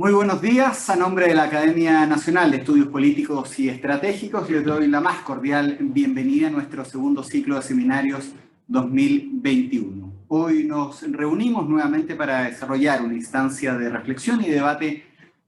Muy buenos días. A nombre de la Academia Nacional de Estudios Políticos y Estratégicos, les doy la más cordial bienvenida a nuestro segundo ciclo de seminarios 2021. Hoy nos reunimos nuevamente para desarrollar una instancia de reflexión y debate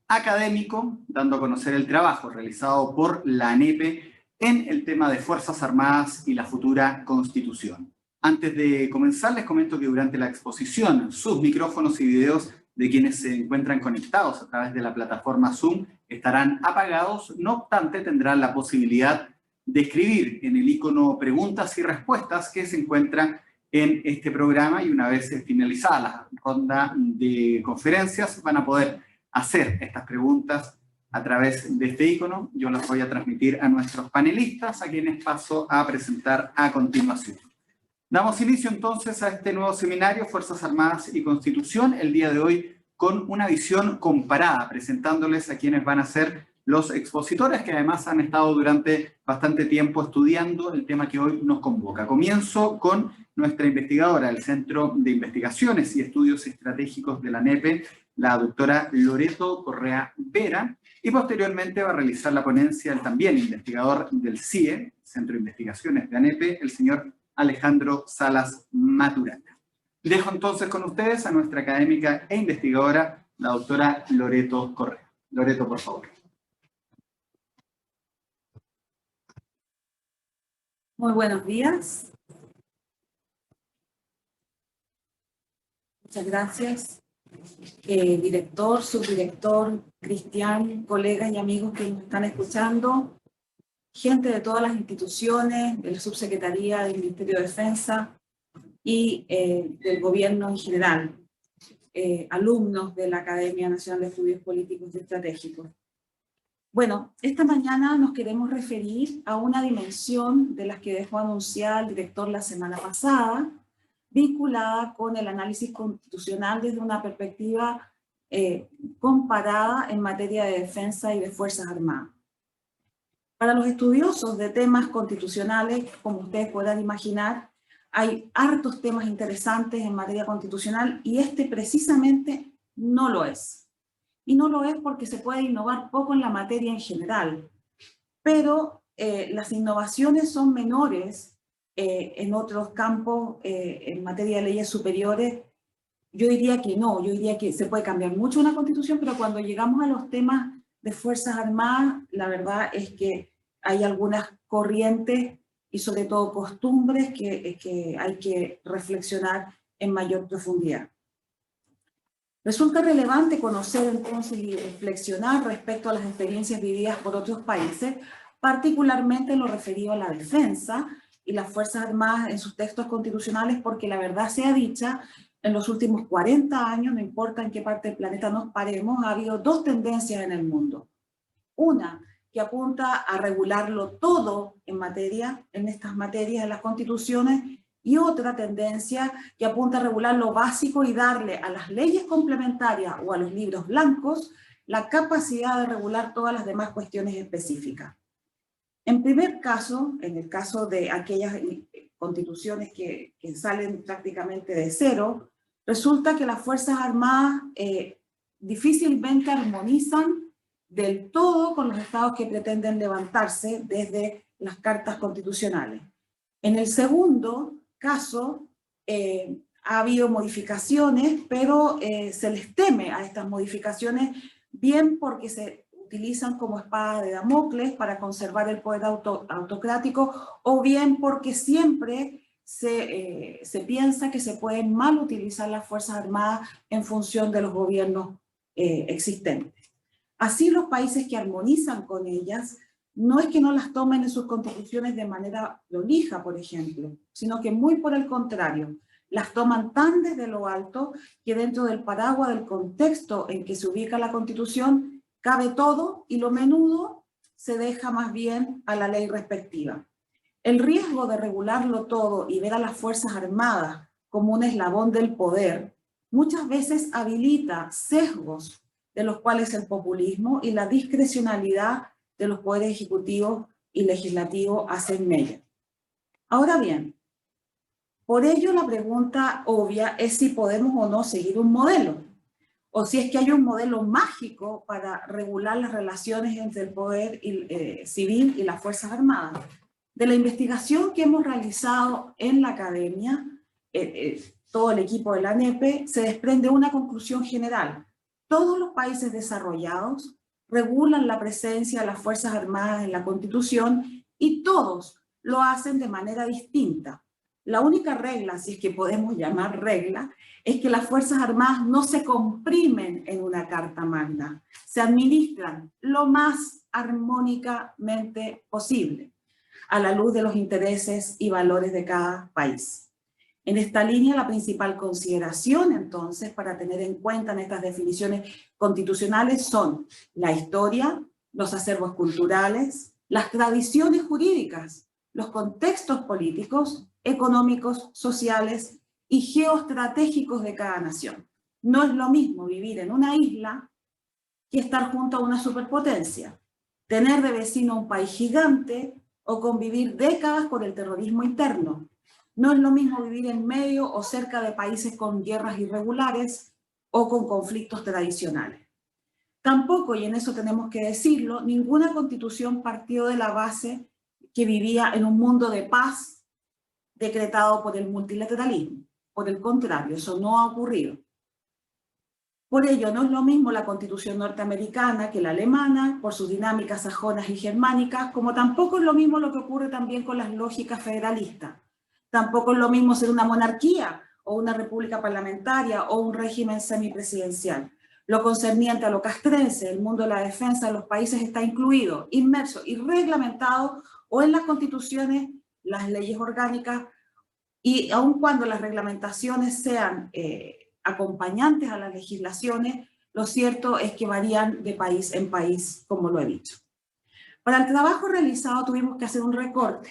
académico, dando a conocer el trabajo realizado por la ANEPE en el tema de Fuerzas Armadas y la futura Constitución. Antes de comenzar, les comento que durante la exposición, sus micrófonos y videos de quienes se encuentran conectados a través de la plataforma Zoom estarán apagados, no obstante tendrán la posibilidad de escribir en el icono preguntas y respuestas que se encuentra en este programa, y una vez finalizada la ronda de conferencias van a poder hacer estas preguntas a través de este icono. Yo las voy a transmitir a nuestros panelistas, a quienes paso a presentar a continuación. Damos inicio entonces a este nuevo seminario, Fuerzas Armadas y Constitución, el día de hoy con una visión comparada, presentándoles a quienes van a ser los expositores, que además han estado durante bastante tiempo estudiando el tema que hoy nos convoca. Comienzo con nuestra investigadora del Centro de Investigaciones y Estudios Estratégicos de la ANEPE, la doctora Loreto Correa Vera, y posteriormente va a realizar la ponencia el también investigador del CIE, Centro de Investigaciones de ANEPE, el señor Alejandro Salas Maturana. Dejo entonces con ustedes a nuestra académica e investigadora, la doctora Loreto Correa. Loreto, por favor. Muy buenos días. Muchas gracias. Director, subdirector, Cristian, colegas y amigos que nos están escuchando, gente de todas las instituciones, de la Subsecretaría del Ministerio de Defensa y del gobierno en general, alumnos de la Academia Nacional de Estudios Políticos y Estratégicos. Bueno, esta mañana nos queremos referir a una dimensión de las que dejó anunciar el director la semana pasada, vinculada con el análisis constitucional desde una perspectiva comparada en materia de defensa y de Fuerzas Armadas. Para los estudiosos de temas constitucionales, como ustedes podrán imaginar, hay hartos temas interesantes en materia constitucional y este precisamente no lo es. Y no lo es porque se puede innovar poco en la materia en general, pero las innovaciones son menores en otros campos, en materia de leyes superiores. Yo diría que no, yo diría que se puede cambiar mucho una constitución, pero cuando llegamos a los temas de Fuerzas Armadas, la verdad es que hay algunas corrientes y sobre todo costumbres que hay que reflexionar en mayor profundidad. Resulta relevante conocer entonces y reflexionar respecto a las experiencias vividas por otros países, particularmente en lo referido a la defensa y las Fuerzas Armadas en sus textos constitucionales, porque la verdad sea dicha, en los últimos 40 años, no importa en qué parte del planeta nos paremos, ha habido dos tendencias en el mundo. Una que apunta a regularlo todo en estas materias, en las constituciones, y otra tendencia que apunta a regular lo básico y darle a las leyes complementarias o a los libros blancos la capacidad de regular todas las demás cuestiones específicas. En primer caso, en el caso de aquellas constituciones que salen prácticamente de cero, resulta que las Fuerzas Armadas difícilmente armonizan del todo con los estados que pretenden levantarse desde las cartas constitucionales. En el segundo caso, ha habido modificaciones, pero se les teme a estas modificaciones, bien porque se utilizan como espada de Damocles para conservar el poder autocrático, o bien porque siempre se piensa que se pueden mal utilizar las Fuerzas Armadas en función de los gobiernos existentes. Así, los países que armonizan con ellas no es que no las tomen en sus constituciones de manera prolija, por ejemplo, sino que muy por el contrario, las toman tan desde lo alto que dentro del paraguas del contexto en que se ubica la Constitución cabe todo y lo menudo se deja más bien a la ley respectiva. El riesgo de regularlo todo y ver a las Fuerzas Armadas como un eslabón del poder muchas veces habilita sesgos de los cuales el populismo y la discrecionalidad de los poderes ejecutivos y legislativos hacen mella. Ahora bien, por ello la pregunta obvia es si podemos o no seguir un modelo. o si es que hay un modelo mágico para regular las relaciones entre el poder civil y las Fuerzas Armadas. De la investigación que hemos realizado en la academia, todo el equipo de la ANEPE, se desprende una conclusión general. Todos los países desarrollados regulan la presencia de las Fuerzas Armadas en la Constitución y todos lo hacen de manera distinta. La única regla, si es que podemos llamar regla, es que las Fuerzas Armadas no se comprimen en una carta magna, se administran lo más armónicamente posible, a la luz de los intereses y valores de cada país. En esta línea, la principal consideración, entonces, para tener en cuenta en estas definiciones constitucionales son la historia, los acervos culturales, las tradiciones jurídicas, los contextos políticos, económicos, sociales y geoestratégicos de cada nación. No es lo mismo vivir en una isla que estar junto a una superpotencia, tener de vecino un país gigante o convivir décadas con el terrorismo interno. No es lo mismo vivir en medio o cerca de países con guerras irregulares o con conflictos tradicionales. Tampoco, y en eso tenemos que decirlo, ninguna constitución partió de la base que vivía en un mundo de paz decretado por el multilateralismo. Por el contrario, eso no ha ocurrido. Por ello, no es lo mismo la Constitución norteamericana que la alemana, por sus dinámicas sajonas y germánicas, como tampoco es lo mismo lo que ocurre también con las lógicas federalistas. Tampoco es lo mismo ser una monarquía, o una república parlamentaria, o un régimen semipresidencial. Lo concerniente a lo castrense, el mundo de la defensa de los países está incluido, inmerso y reglamentado, o en las constituciones, las leyes orgánicas, y aun cuando las reglamentaciones sean acompañantes a las legislaciones, lo cierto es que varían de país en país, como lo he dicho. Para el trabajo realizado tuvimos que hacer un recorte,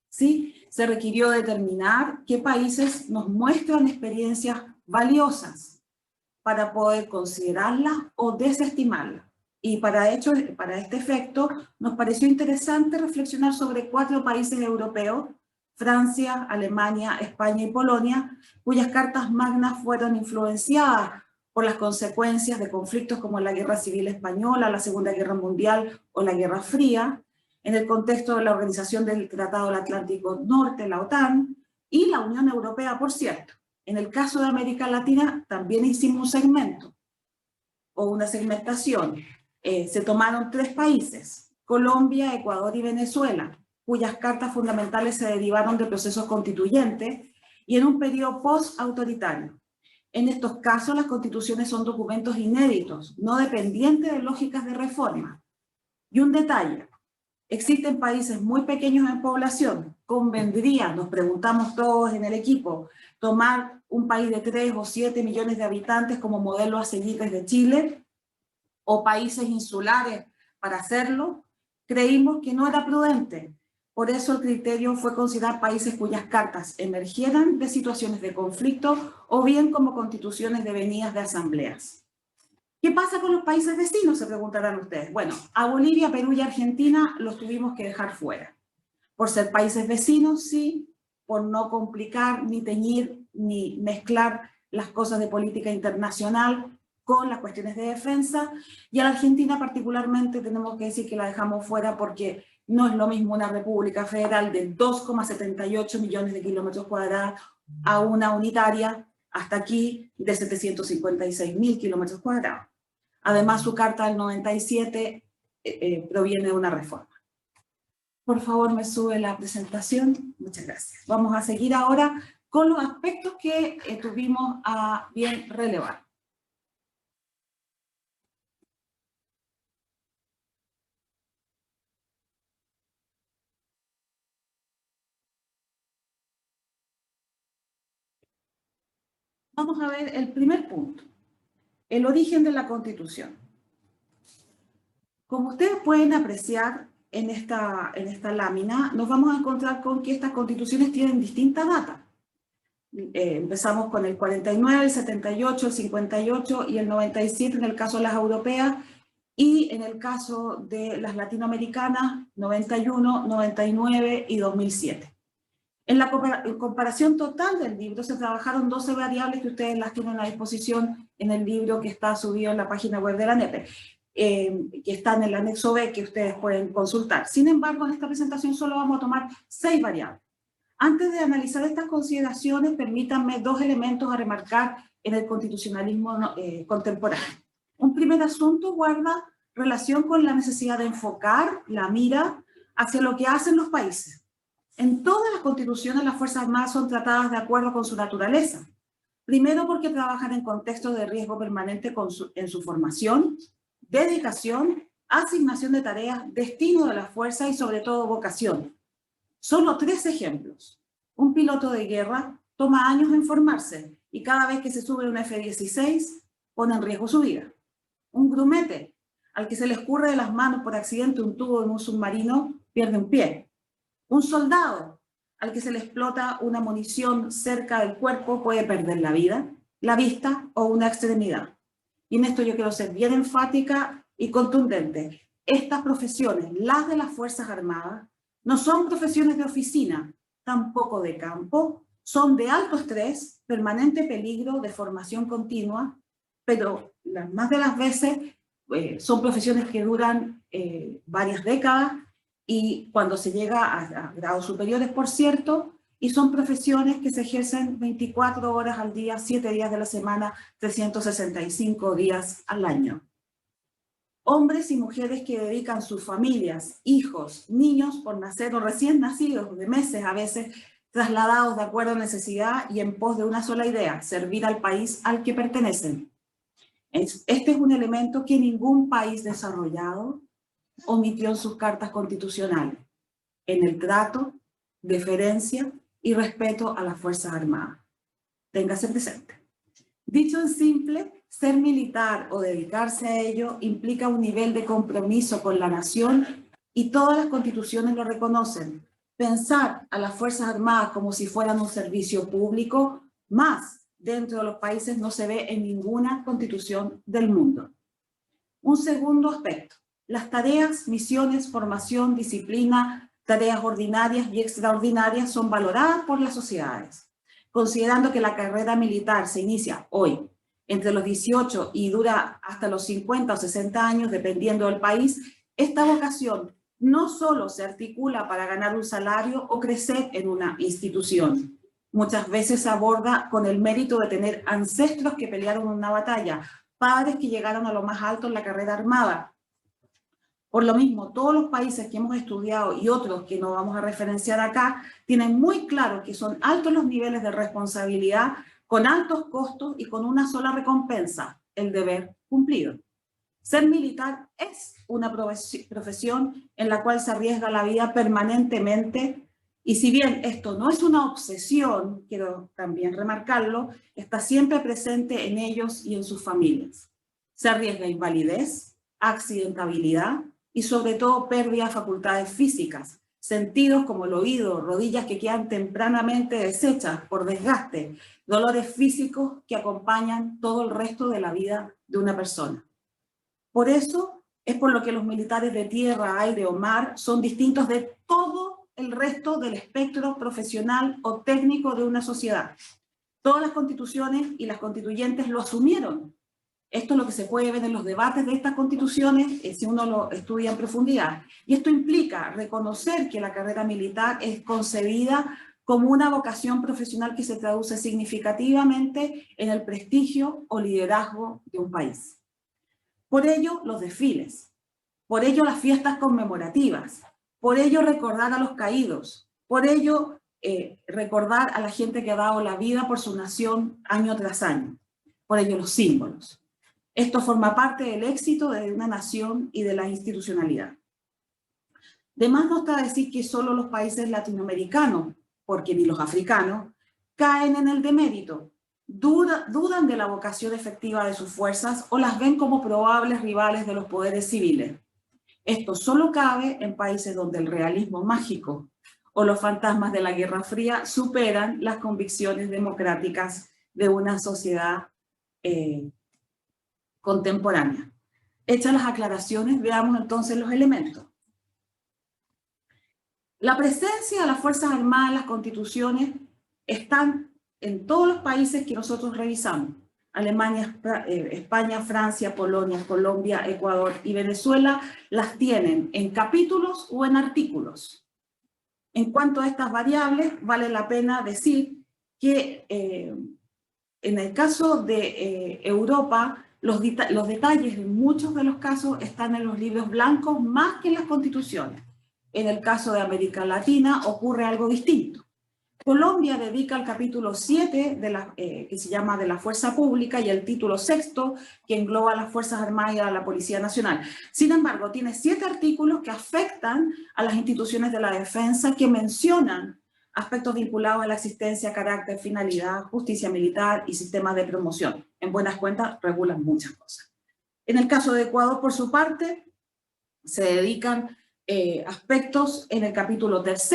¿sí? Se requirió determinar qué países nos muestran experiencias valiosas para poder considerarlas o desestimarlas. Y para este efecto nos pareció interesante reflexionar sobre 4 países europeos, Francia, Alemania, España y Polonia, cuyas cartas magnas fueron influenciadas por las consecuencias de conflictos como la Guerra Civil Española, la Segunda Guerra Mundial o la Guerra Fría, en el contexto de la Organización del Tratado del Atlántico Norte, la OTAN, y la Unión Europea, por cierto. En el caso de América Latina también hicimos un segmento, o una segmentación. Se tomaron 3 países, Colombia, Ecuador y Venezuela, cuyas cartas fundamentales se derivaron de procesos constituyentes y en un periodo post-autoritario. En estos casos, las constituciones son documentos inéditos, no dependientes de lógicas de reforma. Y un detalle, existen países muy pequeños en población, convendría, nos preguntamos todos en el equipo, tomar un país de 3 o 7 millones de habitantes como modelo a seguir desde Chile, o países insulares para hacerlo. Creímos que no era prudente. Por eso el criterio fue considerar países cuyas cartas emergieran de situaciones de conflicto o bien como constituciones devenidas de asambleas. ¿Qué pasa con los países vecinos? Se preguntarán ustedes. Bueno, a Bolivia, Perú y Argentina los tuvimos que dejar fuera. Por ser países vecinos, sí, por no complicar, ni teñir, ni mezclar las cosas de política internacional con las cuestiones de defensa. Y a la Argentina particularmente tenemos que decir que la dejamos fuera porque no es lo mismo una república federal de 2,78 millones de kilómetros cuadrados a una unitaria, hasta aquí, de 756.000 kilómetros cuadrados. Además, su carta del 97 proviene de una reforma. Por favor, me sube la presentación. Muchas gracias. Vamos a seguir ahora con los aspectos que tuvimos a bien relevar. Vamos a ver el primer punto, el origen de la Constitución. Como ustedes pueden apreciar en esta lámina, nos vamos a encontrar con que estas constituciones tienen distintas datas. Empezamos con el 49, el 78, el 58 y el 97 en el caso de las europeas, y en el caso de las latinoamericanas, 91, 99 y 2007. En la comparación total del libro se trabajaron 12 variables que ustedes las tienen a disposición en el libro que está subido en la página web de la NEPE, que está en el anexo B que ustedes pueden consultar. Sin embargo, en esta presentación solo vamos a tomar 6 variables. Antes de analizar estas consideraciones, permítanme 2 elementos a remarcar en el constitucionalismo contemporáneo. Un primer asunto guarda relación con la necesidad de enfocar la mira hacia lo que hacen los países. En todas las constituciones las Fuerzas Armadas son tratadas de acuerdo con su naturaleza. Primero porque trabajan en contextos de riesgo permanente en su formación, dedicación, asignación de tareas, destino de la fuerza y sobre todo vocación. Solo 3 ejemplos. Un piloto de guerra toma años en formarse y cada vez que se sube un F-16 pone en riesgo su vida. Un grumete al que se le escurre de las manos por accidente un tubo en un submarino pierde un pie. Un soldado al que se le explota una munición cerca del cuerpo puede perder la vida, la vista o una extremidad. Y en esto yo quiero ser bien enfática y contundente. Estas profesiones, las de las Fuerzas Armadas, no son profesiones de oficina, tampoco de campo, son de alto estrés, permanente peligro de formación continua, pero más de las veces son profesiones que duran varias décadas, y cuando se llega a grados superiores, por cierto, y son profesiones que se ejercen 24 horas al día, 7 días de la semana, 365 días al año. Hombres y mujeres que dedican sus familias, hijos, niños por nacer o recién nacidos, de meses a veces, trasladados de acuerdo a necesidad y en pos de una sola idea, servir al país al que pertenecen. Este es un elemento que ningún país desarrollado omitió en sus cartas constitucionales, en el trato, deferencia y respeto a las Fuerzas Armadas. Téngase presente. Dicho en simple, ser militar o dedicarse a ello implica un nivel de compromiso con la nación y todas las constituciones lo reconocen. Pensar a las Fuerzas Armadas como si fueran un servicio público, más dentro de los países, no se ve en ninguna constitución del mundo. Un segundo aspecto. Las tareas, misiones, formación, disciplina, tareas ordinarias y extraordinarias son valoradas por las sociedades. Considerando que la carrera militar se inicia hoy, entre los 18 y dura hasta los 50 o 60 años, dependiendo del país, esta vocación no solo se articula para ganar un salario o crecer en una institución. Muchas veces se aborda con el mérito de tener ancestros que pelearon en una batalla, padres que llegaron a lo más alto en la carrera armada. Por lo mismo, todos los países que hemos estudiado y otros que no vamos a referenciar acá, tienen muy claro que son altos los niveles de responsabilidad, con altos costos y con una sola recompensa, el deber cumplido. Ser militar es una profesión en la cual se arriesga la vida permanentemente, y si bien esto no es una obsesión, quiero también remarcarlo, está siempre presente en ellos y en sus familias. Se arriesga invalidez, accidentabilidad, y sobre todo pérdida de facultades físicas, sentidos como el oído, rodillas que quedan tempranamente deshechas por desgaste, dolores físicos que acompañan todo el resto de la vida de una persona. Por eso es por lo que los militares de tierra, aire o mar son distintos de todo el resto del espectro profesional o técnico de una sociedad. Todas las constituciones y las constituyentes lo asumieron. Esto es lo que se puede ver en los debates de estas constituciones, si uno lo estudia en profundidad. Y esto implica reconocer que la carrera militar es concebida como una vocación profesional que se traduce significativamente en el prestigio o liderazgo de un país. Por ello, los desfiles, por ello las fiestas conmemorativas, por ello recordar a los caídos, por ello recordar a la gente que ha dado la vida por su nación año tras año, por ello los símbolos. Esto forma parte del éxito de una nación y de la institucionalidad. De más no está decir que solo los países latinoamericanos, porque ni los africanos, caen en el demérito, dudan de la vocación efectiva de sus fuerzas o las ven como probables rivales de los poderes civiles. Esto solo cabe en países donde el realismo mágico o los fantasmas de la Guerra Fría superan las convicciones democráticas de una sociedad contemporánea. Hechas las aclaraciones, veamos entonces los elementos. La presencia de las Fuerzas Armadas en las constituciones están en todos los países que nosotros revisamos. Alemania, España, Francia, Polonia, Colombia, Ecuador y Venezuela las tienen en capítulos o en artículos. En cuanto a estas variables, vale la pena decir que en el caso de Europa, los detalles en muchos de los casos están en los libros blancos más que en las constituciones. En el caso de América Latina ocurre algo distinto. Colombia dedica el capítulo 7, que se llama de la Fuerza Pública, y el título 6, que engloba a las Fuerzas Armadas y a la Policía Nacional. Sin embargo, tiene 7 artículos que afectan a las instituciones de la defensa, que mencionan aspectos vinculados a la existencia, carácter, finalidad, justicia militar y sistemas de promoción. En buenas cuentas, regulan muchas cosas. En el caso de Ecuador, por su parte, se dedican aspectos en el capítulo 3,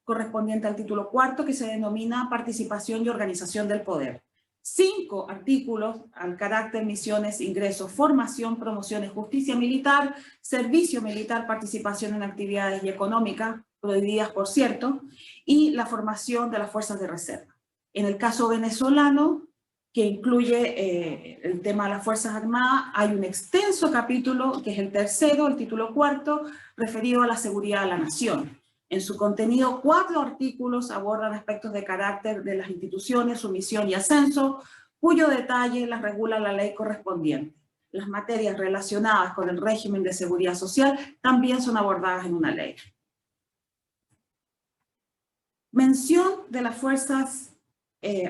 correspondiente al título 4, que se denomina participación y organización del poder. 5 artículos al carácter, misiones, ingresos, formación, promociones, justicia militar, servicio militar, participación en actividades y económicas, prohibidas por cierto, y la formación de las fuerzas de reserva. En el caso venezolano, que incluye el tema de las Fuerzas Armadas, hay un extenso capítulo, que es el 3, el título 4, referido a la seguridad de la nación. En su contenido, 4 artículos abordan aspectos de carácter de las instituciones, su misión y ascenso, cuyo detalle las regula la ley correspondiente. Las materias relacionadas con el régimen de seguridad social también son abordadas en una ley. Mención de las Fuerzas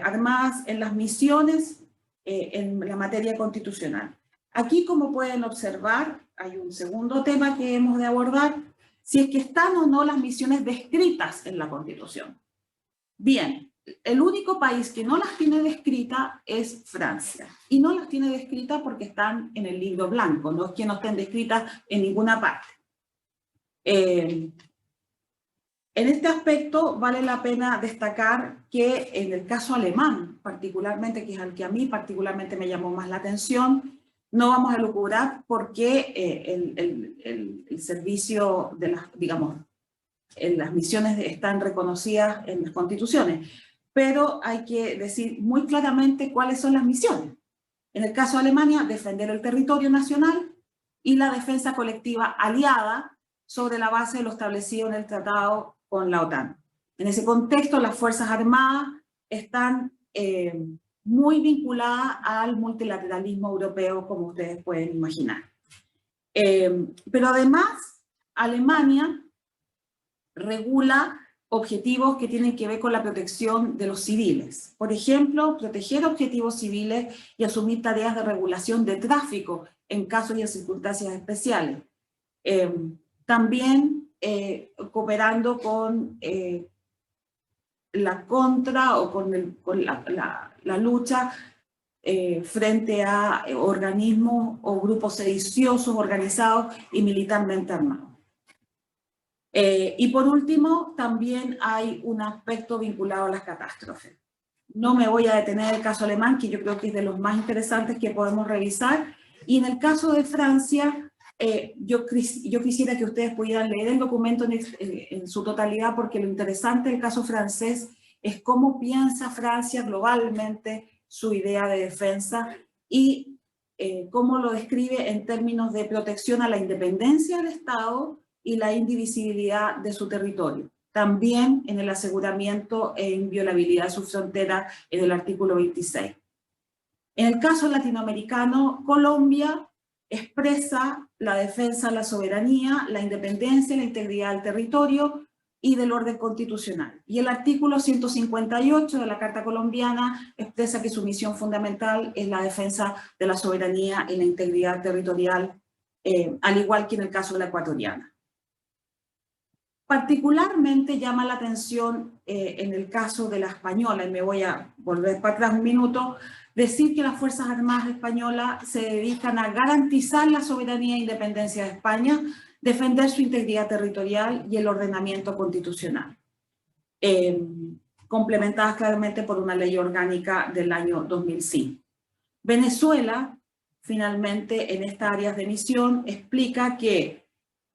Armadas en las misiones en la materia constitucional. Aquí, como pueden observar, hay un segundo tema que hemos de abordar, si es que están o no las misiones descritas en la Constitución. Bien, el único país que no las tiene descritas es Francia. Y no las tiene descritas porque están en el libro blanco, no es que no estén descritas en ninguna parte. En este aspecto vale la pena destacar que en el caso alemán, particularmente, que es el que a mí particularmente me llamó más la atención, no vamos a lucubrar porque el servicio de las, digamos, las misiones están reconocidas en las constituciones, pero hay que decir muy claramente cuáles son las misiones. En el caso de Alemania, defender el territorio nacional y la defensa colectiva aliada sobre la base de lo establecido en el tratado con la OTAN. En ese contexto, las Fuerzas Armadas están muy vinculada al multilateralismo europeo, como ustedes pueden imaginar. Pero además, Alemania regula objetivos que tienen que ver con la protección de los civiles. Por ejemplo, proteger objetivos civiles y asumir tareas de regulación de tráfico en casos y en circunstancias especiales. También cooperando con la contra o con la lucha frente a organismos o grupos sediciosos organizados y militarmente armados. Y por último, también hay un aspecto vinculado a las catástrofes. No me voy a detener en el caso alemán, que yo creo que es de los más interesantes que podemos revisar. Y en el caso de Francia, yo quisiera que ustedes pudieran leer el documento en su totalidad, porque lo interesante del caso francés es cómo piensa Francia globalmente su idea de defensa y cómo lo describe en términos de protección a la independencia del Estado y la indivisibilidad de su territorio. También en el aseguramiento e inviolabilidad de su frontera en el artículo 26. En el caso latinoamericano, Colombia expresa la defensa de la soberanía, la independencia, la integridad del territorio y del orden constitucional. Y el artículo 158 de la Carta Colombiana expresa que su misión fundamental es la defensa de la soberanía y la integridad territorial, al igual que en el caso de la ecuatoriana. Particularmente llama la atención en el caso de la española, y me voy a volver para atrás un minuto, decir que las Fuerzas Armadas españolas se dedican a garantizar la soberanía e independencia de España, defender su integridad territorial y el ordenamiento constitucional, complementadas claramente por una ley orgánica del año 2005. Venezuela, finalmente, en estas áreas de misión, explica que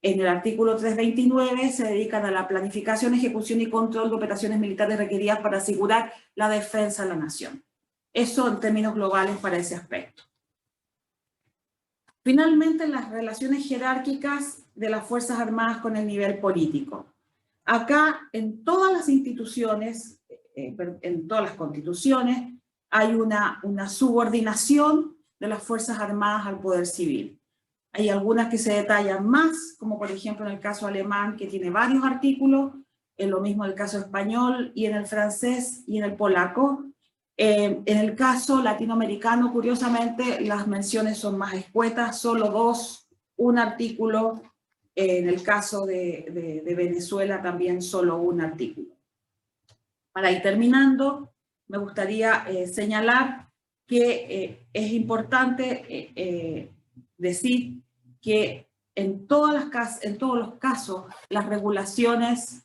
En el artículo 329 se dedican a la planificación, ejecución y control de operaciones militares requeridas para asegurar la defensa de la nación. Eso en términos globales para ese aspecto. Finalmente, las relaciones jerárquicas de las Fuerzas Armadas con el nivel político. Acá, en todas las instituciones, en todas las constituciones, hay una subordinación de las Fuerzas Armadas al poder civil. Hay algunas que se detallan más, como por ejemplo en el caso alemán, que tiene varios artículos, en lo mismo en el caso español, y en el francés y en el polaco. En el caso latinoamericano, curiosamente, las menciones son más escuetas, solo dos, un artículo. En el caso de Venezuela también solo un artículo. Para ir terminando, me gustaría señalar que es importante decir que en todos los casos las regulaciones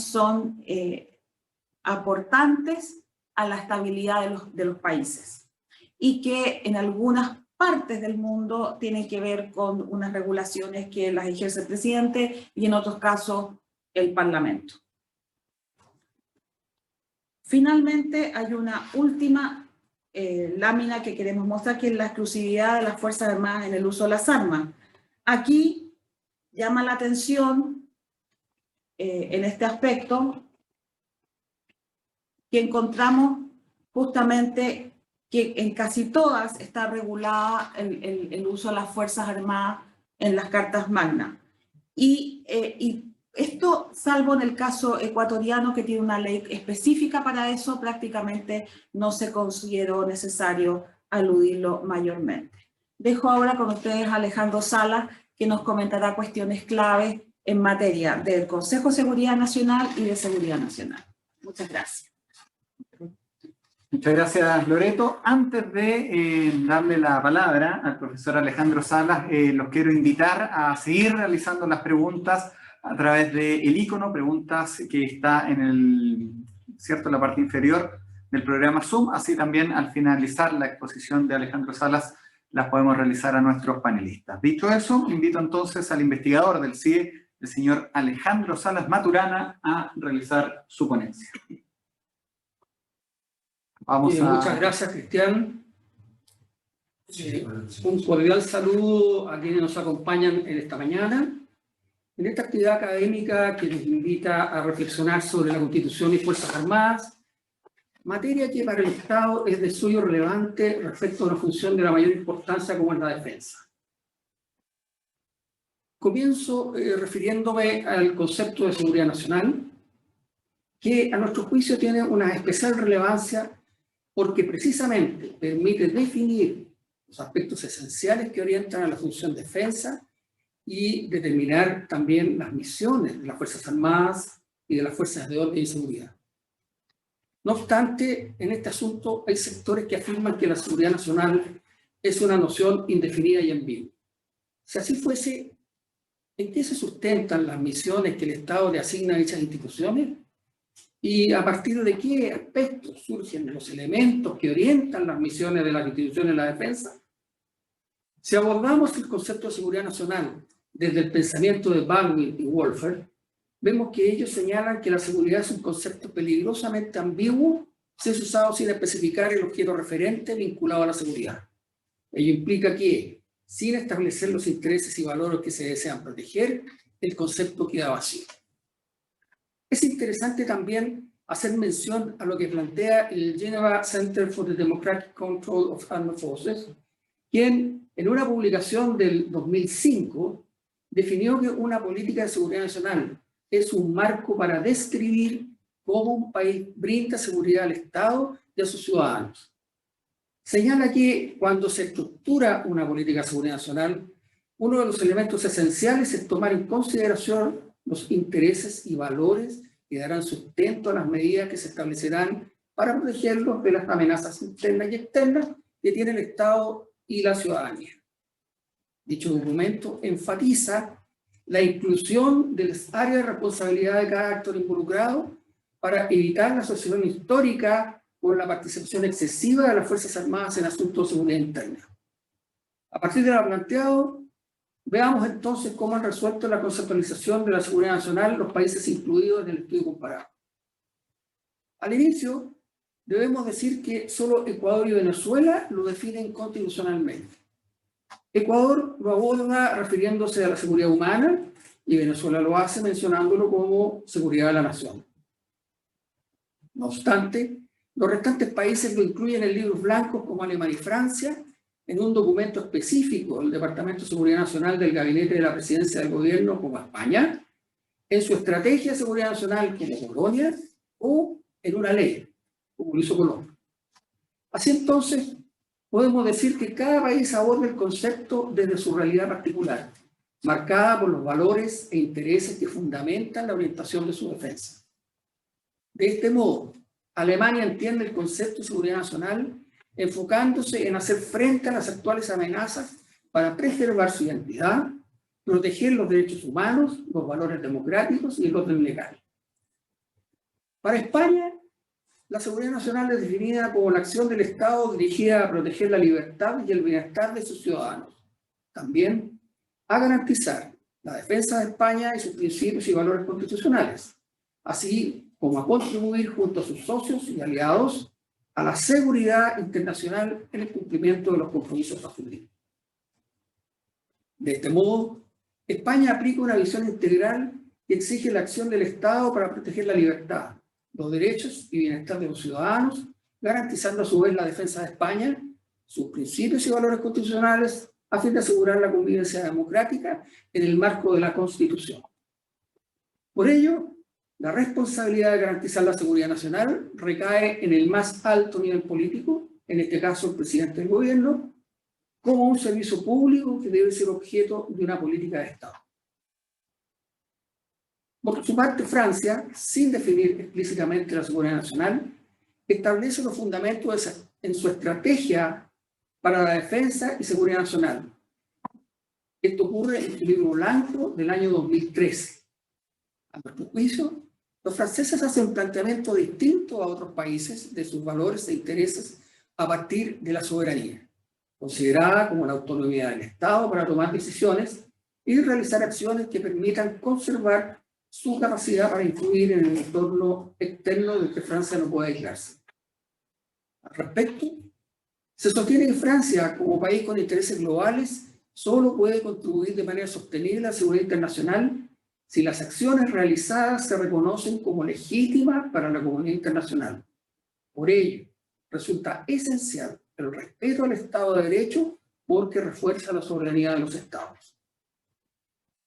son aportantes a la estabilidad de los países y que en algunas partes del mundo tienen que ver con unas regulaciones que las ejerce el presidente y en otros casos el Parlamento. Finalmente hay una última lámina que queremos mostrar, que es la exclusividad de las Fuerzas Armadas en el uso de las armas. Aquí llama la atención en este aspecto que encontramos justamente que en casi todas está regulada el uso de las Fuerzas Armadas en las Cartas Magna. Y esto, salvo en el caso ecuatoriano, que tiene una ley específica para eso, prácticamente no se consideró necesario aludirlo mayormente. Dejo ahora con ustedes a Alejandro Salas, que nos comentará cuestiones claves en materia del Consejo de Seguridad Nacional y de Seguridad Nacional. Muchas gracias. Muchas gracias, Loreto. Antes de darle la palabra al profesor Alejandro Salas, los quiero invitar a seguir realizando las preguntas a través del icono, preguntas que está en la parte inferior del programa Zoom. Así también al finalizar la exposición de Alejandro Salas las podemos realizar a nuestros panelistas. Dicho eso, invito entonces al investigador del CIE, el señor Alejandro Salas Maturana, a realizar su ponencia. Muchas gracias, Cristian. Un cordial saludo a quienes nos acompañan en esta mañana, en esta actividad académica que nos invita a reflexionar sobre la Constitución y Fuerzas Armadas, materia que para el Estado es de suyo relevante respecto a una función de la mayor importancia como es la defensa. Comienzo refiriéndome al concepto de seguridad nacional, que a nuestro juicio tiene una especial relevancia porque precisamente permite definir los aspectos esenciales que orientan a la función de defensa y determinar también las misiones de las Fuerzas Armadas y de las Fuerzas de Orden y Seguridad. No obstante, en este asunto hay sectores que afirman que la seguridad nacional es una noción indefinida y ambigua. Si así fuese, ¿en qué se sustentan las misiones que el Estado le asigna a dichas instituciones? ¿Y a partir de qué aspectos surgen los elementos que orientan las misiones de las instituciones en la defensa? Si abordamos el concepto de seguridad nacional desde el pensamiento de Baldwin y Wolfer, vemos que ellos señalan que la seguridad es un concepto peligrosamente ambiguo si es usado sin especificar el objeto referente vinculado a la seguridad. Ello implica que, sin establecer los intereses y valores que se desean proteger, el concepto queda vacío. Es interesante también hacer mención a lo que plantea el Geneva Center for the Democratic Control of Armed Forces, quien en una publicación del 2005 definió que una política de seguridad nacional es un marco para describir cómo un país brinda seguridad al Estado y a sus ciudadanos. Señala que cuando se estructura una política de seguridad nacional, uno de los elementos esenciales es tomar en consideración los intereses y valores que darán sustento a las medidas que se establecerán para protegerlos de las amenazas internas y externas que tiene el Estado y la ciudadanía. Dicho documento enfatiza la inclusión de las áreas de responsabilidad de cada actor involucrado para evitar la asociación histórica por la participación excesiva de las Fuerzas Armadas en asuntos de seguridad interna. A partir de lo planteado, veamos entonces cómo han resuelto la conceptualización de la seguridad nacional los países incluidos en el estudio comparado. Al inicio, debemos decir que solo Ecuador y Venezuela lo definen constitucionalmente. Ecuador lo aborda refiriéndose a la seguridad humana y Venezuela lo hace mencionándolo como seguridad de la nación. No obstante, los restantes países lo incluyen en libros blancos como Alemania y Francia, en un documento específico del Departamento de Seguridad Nacional del Gabinete de la Presidencia del Gobierno como España, en su Estrategia de Seguridad Nacional como Polonia o en una ley, como lo hizo Colombia. Así entonces, podemos decir que cada país aborda el concepto desde su realidad particular, marcada por los valores e intereses que fundamentan la orientación de su defensa. De este modo, Alemania entiende el concepto de seguridad nacional enfocándose en hacer frente a las actuales amenazas para preservar su identidad, proteger los derechos humanos, los valores democráticos y el orden legal. Para España, la seguridad nacional es definida como la acción del Estado dirigida a proteger la libertad y el bienestar de sus ciudadanos. También a garantizar la defensa de España y sus principios y valores constitucionales, así como a contribuir junto a sus socios y aliados a la seguridad internacional en el cumplimiento de los compromisos asumidos. De este modo, España aplica una visión integral que exige la acción del Estado para proteger la libertad, los derechos y bienestar de los ciudadanos, garantizando a su vez la defensa de España, sus principios y valores constitucionales, a fin de asegurar la convivencia democrática en el marco de la Constitución. Por ello, la responsabilidad de garantizar la seguridad nacional recae en el más alto nivel político, en este caso el presidente del gobierno, como un servicio público que debe ser objeto de una política de Estado. Por su parte, Francia, sin definir explícitamente la seguridad nacional, establece los fundamentos en su estrategia para la defensa y seguridad nacional. Esto ocurre en su libro blanco del año 2013. A nuestro juicio, los franceses hacen un planteamiento distinto a otros países de sus valores e intereses a partir de la soberanía, considerada como la autonomía del Estado para tomar decisiones y realizar acciones que permitan conservar su capacidad para influir en el entorno externo del que Francia no puede aislarse. Al respecto, se sostiene que Francia, como país con intereses globales, solo puede contribuir de manera sostenible a la seguridad internacional si las acciones realizadas se reconocen como legítimas para la comunidad internacional. Por ello, resulta esencial el respeto al Estado de Derecho porque refuerza la soberanía de los Estados.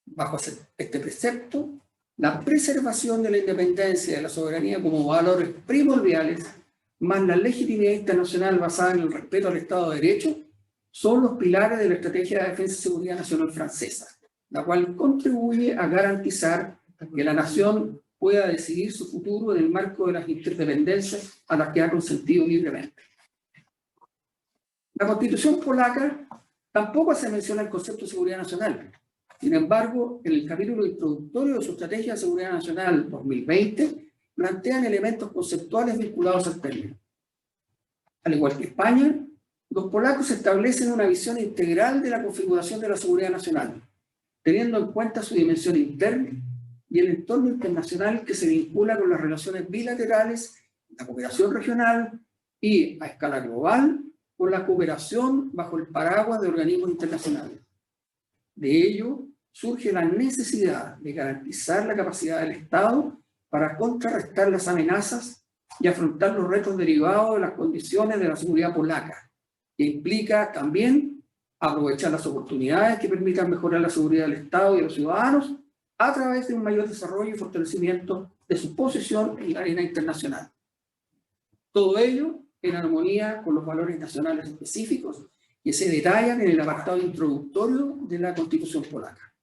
Bajo este precepto, la preservación de la independencia y de la soberanía como valores primordiales, más la legitimidad internacional basada en el respeto al Estado de Derecho, son los pilares de la Estrategia de Defensa y Seguridad Nacional francesa, la cual contribuye a garantizar que la nación pueda decidir su futuro en el marco de las interdependencias a las que ha consentido libremente. La Constitución polaca tampoco se menciona el concepto de seguridad nacional. Sin embargo, en el capítulo introductorio de su Estrategia de Seguridad Nacional 2020, plantean elementos conceptuales vinculados al término. Al igual que España, los polacos establecen una visión integral de la configuración de la seguridad nacional, teniendo en cuenta su dimensión interna y el entorno internacional que se vincula con las relaciones bilaterales, la cooperación regional y, a escala global, con la cooperación bajo el paraguas de organismos internacionales. De ello, surge la necesidad de garantizar la capacidad del Estado para contrarrestar las amenazas y afrontar los retos derivados de las condiciones de la seguridad polaca, que implica también aprovechar las oportunidades que permitan mejorar la seguridad del Estado y de los ciudadanos a través de un mayor desarrollo y fortalecimiento de su posición en la arena internacional. Todo ello en armonía con los valores nacionales específicos que se detallan en el apartado introductorio de la Constitución polaca.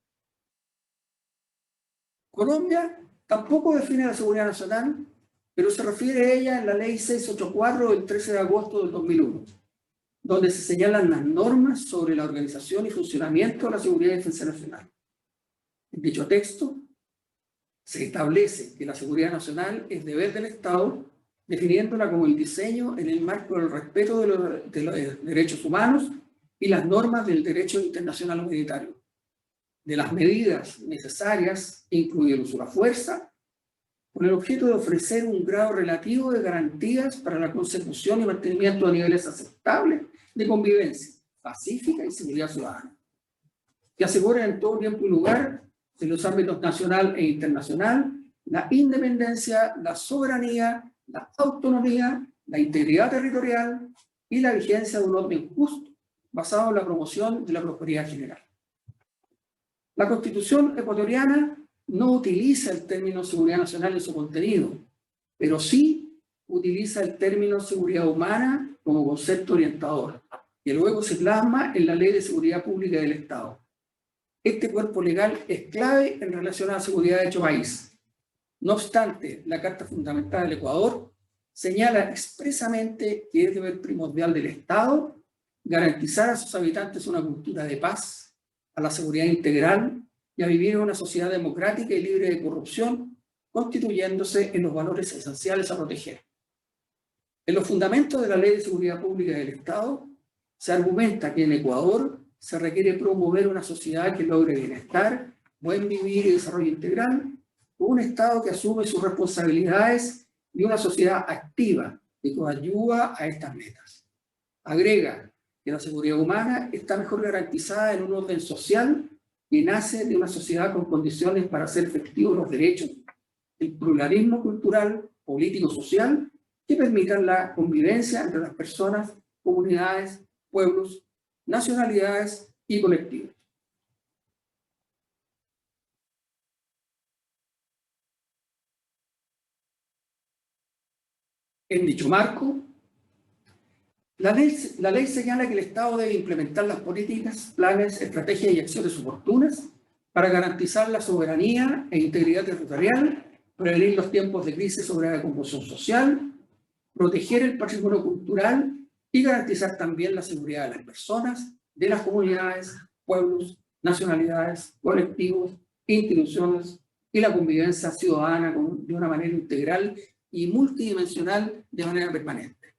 Colombia tampoco define la seguridad nacional, pero se refiere a ella en la Ley 684 del 13 de agosto del 2001, donde se señalan las normas sobre la organización y funcionamiento de la seguridad y defensa nacional. En dicho texto, se establece que la seguridad nacional es deber del Estado, definiéndola como el diseño en el marco del respeto de los derechos humanos y las normas del derecho internacional humanitario. De las medidas necesarias incluye el uso de la fuerza, con el objeto de ofrecer un grado relativo de garantías para la consecución y mantenimiento de niveles aceptables de convivencia pacífica y seguridad ciudadana, que aseguren en todo tiempo y lugar, en los ámbitos nacional e internacional, la independencia, la soberanía, la autonomía, la integridad territorial y la vigencia de un orden justo basado en la promoción de la prosperidad general. La Constitución ecuatoriana no utiliza el término seguridad nacional en su contenido, pero sí utiliza el término seguridad humana como concepto orientador, que luego se plasma en la Ley de Seguridad Pública del Estado. Este cuerpo legal es clave en relación a la seguridad de dicho país. No obstante, la Carta Fundamental del Ecuador señala expresamente que es deber primordial del Estado garantizar a sus habitantes una cultura de paz, a la seguridad integral y a vivir en una sociedad democrática y libre de corrupción, constituyéndose en los valores esenciales a proteger. En los fundamentos de la Ley de Seguridad Pública del Estado se argumenta que en Ecuador se requiere promover una sociedad que logre bienestar, buen vivir y desarrollo integral, un Estado que asume sus responsabilidades y una sociedad activa que coadyuva a estas metas. Agrega que la seguridad humana está mejor garantizada en un orden social que nace de una sociedad con condiciones para hacer efectivos los derechos, el pluralismo cultural, político, social, que permitan la convivencia entre las personas, comunidades, pueblos, nacionalidades y colectivos. En dicho marco, la ley señala que el Estado debe implementar las políticas, planes, estrategias y acciones oportunas para garantizar la soberanía e integridad territorial, prevenir los tiempos de crisis sobre la composición social, proteger el patrimonio cultural y garantizar también la seguridad de las personas, de las comunidades, pueblos, nacionalidades, colectivos, instituciones y la convivencia ciudadana de una manera integral y multidimensional de manera permanente.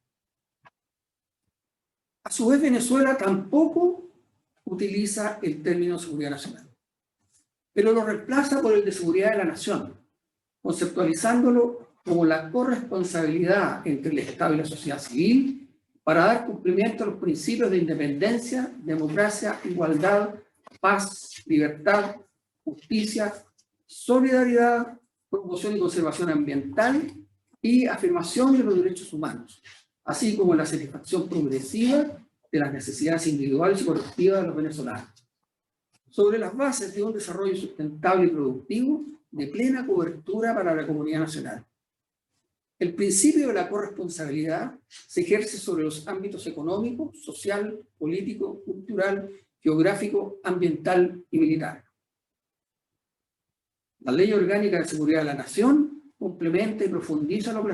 A su vez, Venezuela tampoco utiliza el término seguridad nacional, pero lo reemplaza por el de seguridad de la nación, conceptualizándolo como la corresponsabilidad entre el Estado y la sociedad civil para dar cumplimiento a los principios de independencia, democracia, igualdad, paz, libertad, justicia, solidaridad, promoción y conservación ambiental y afirmación de los derechos humanos, así como la satisfacción progresiva de las necesidades individuales y colectivas de los venezolanos, sobre las bases de un desarrollo sustentable y productivo de plena cobertura para la comunidad nacional. El principio de la corresponsabilidad se ejerce sobre los ámbitos económico, social, político, cultural, geográfico, ambiental y militar. La Ley Orgánica de Seguridad de la Nación complementa y profundiza lo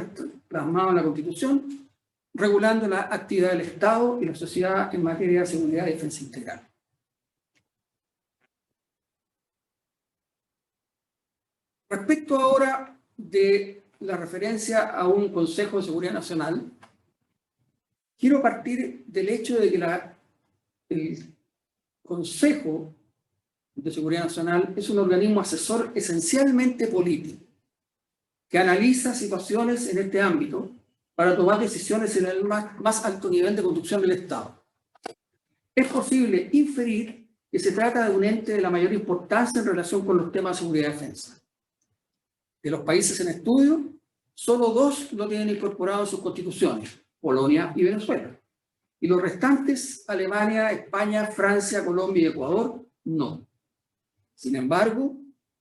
plasmado en la Constitución, regulando la actividad del Estado y la sociedad en materia de seguridad y defensa integral. Respecto ahora de la referencia a un Consejo de Seguridad Nacional, quiero partir del hecho de que el Consejo de Seguridad Nacional es un organismo asesor esencialmente político, que analiza situaciones en este ámbito para tomar decisiones en el más alto nivel de conducción del Estado. Es posible inferir que se trata de un ente de la mayor importancia en relación con los temas de seguridad y defensa. De los países en estudio, solo 2 lo tienen incorporado en sus constituciones, Polonia y Venezuela. Y los restantes, Alemania, España, Francia, Colombia y Ecuador, no. Sin embargo,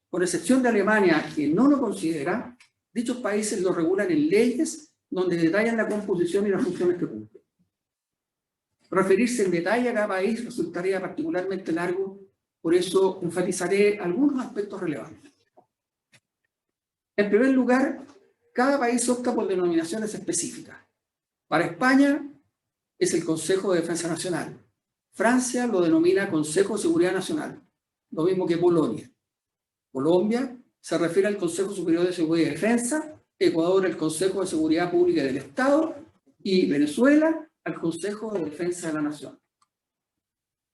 con excepción de Alemania, que no lo considera, dichos países lo regulan en leyes donde detallan la composición y las funciones que cumplen. Referirse en detalle a cada país resultaría particularmente largo, por eso enfatizaré algunos aspectos relevantes. En primer lugar, cada país opta por denominaciones específicas. Para España es el Consejo de Defensa Nacional. Francia lo denomina Consejo de Seguridad Nacional, lo mismo que Polonia. Colombia se refiere al Consejo Superior de Seguridad y Defensa, Ecuador el Consejo de Seguridad Pública del Estado y Venezuela al Consejo de Defensa de la Nación.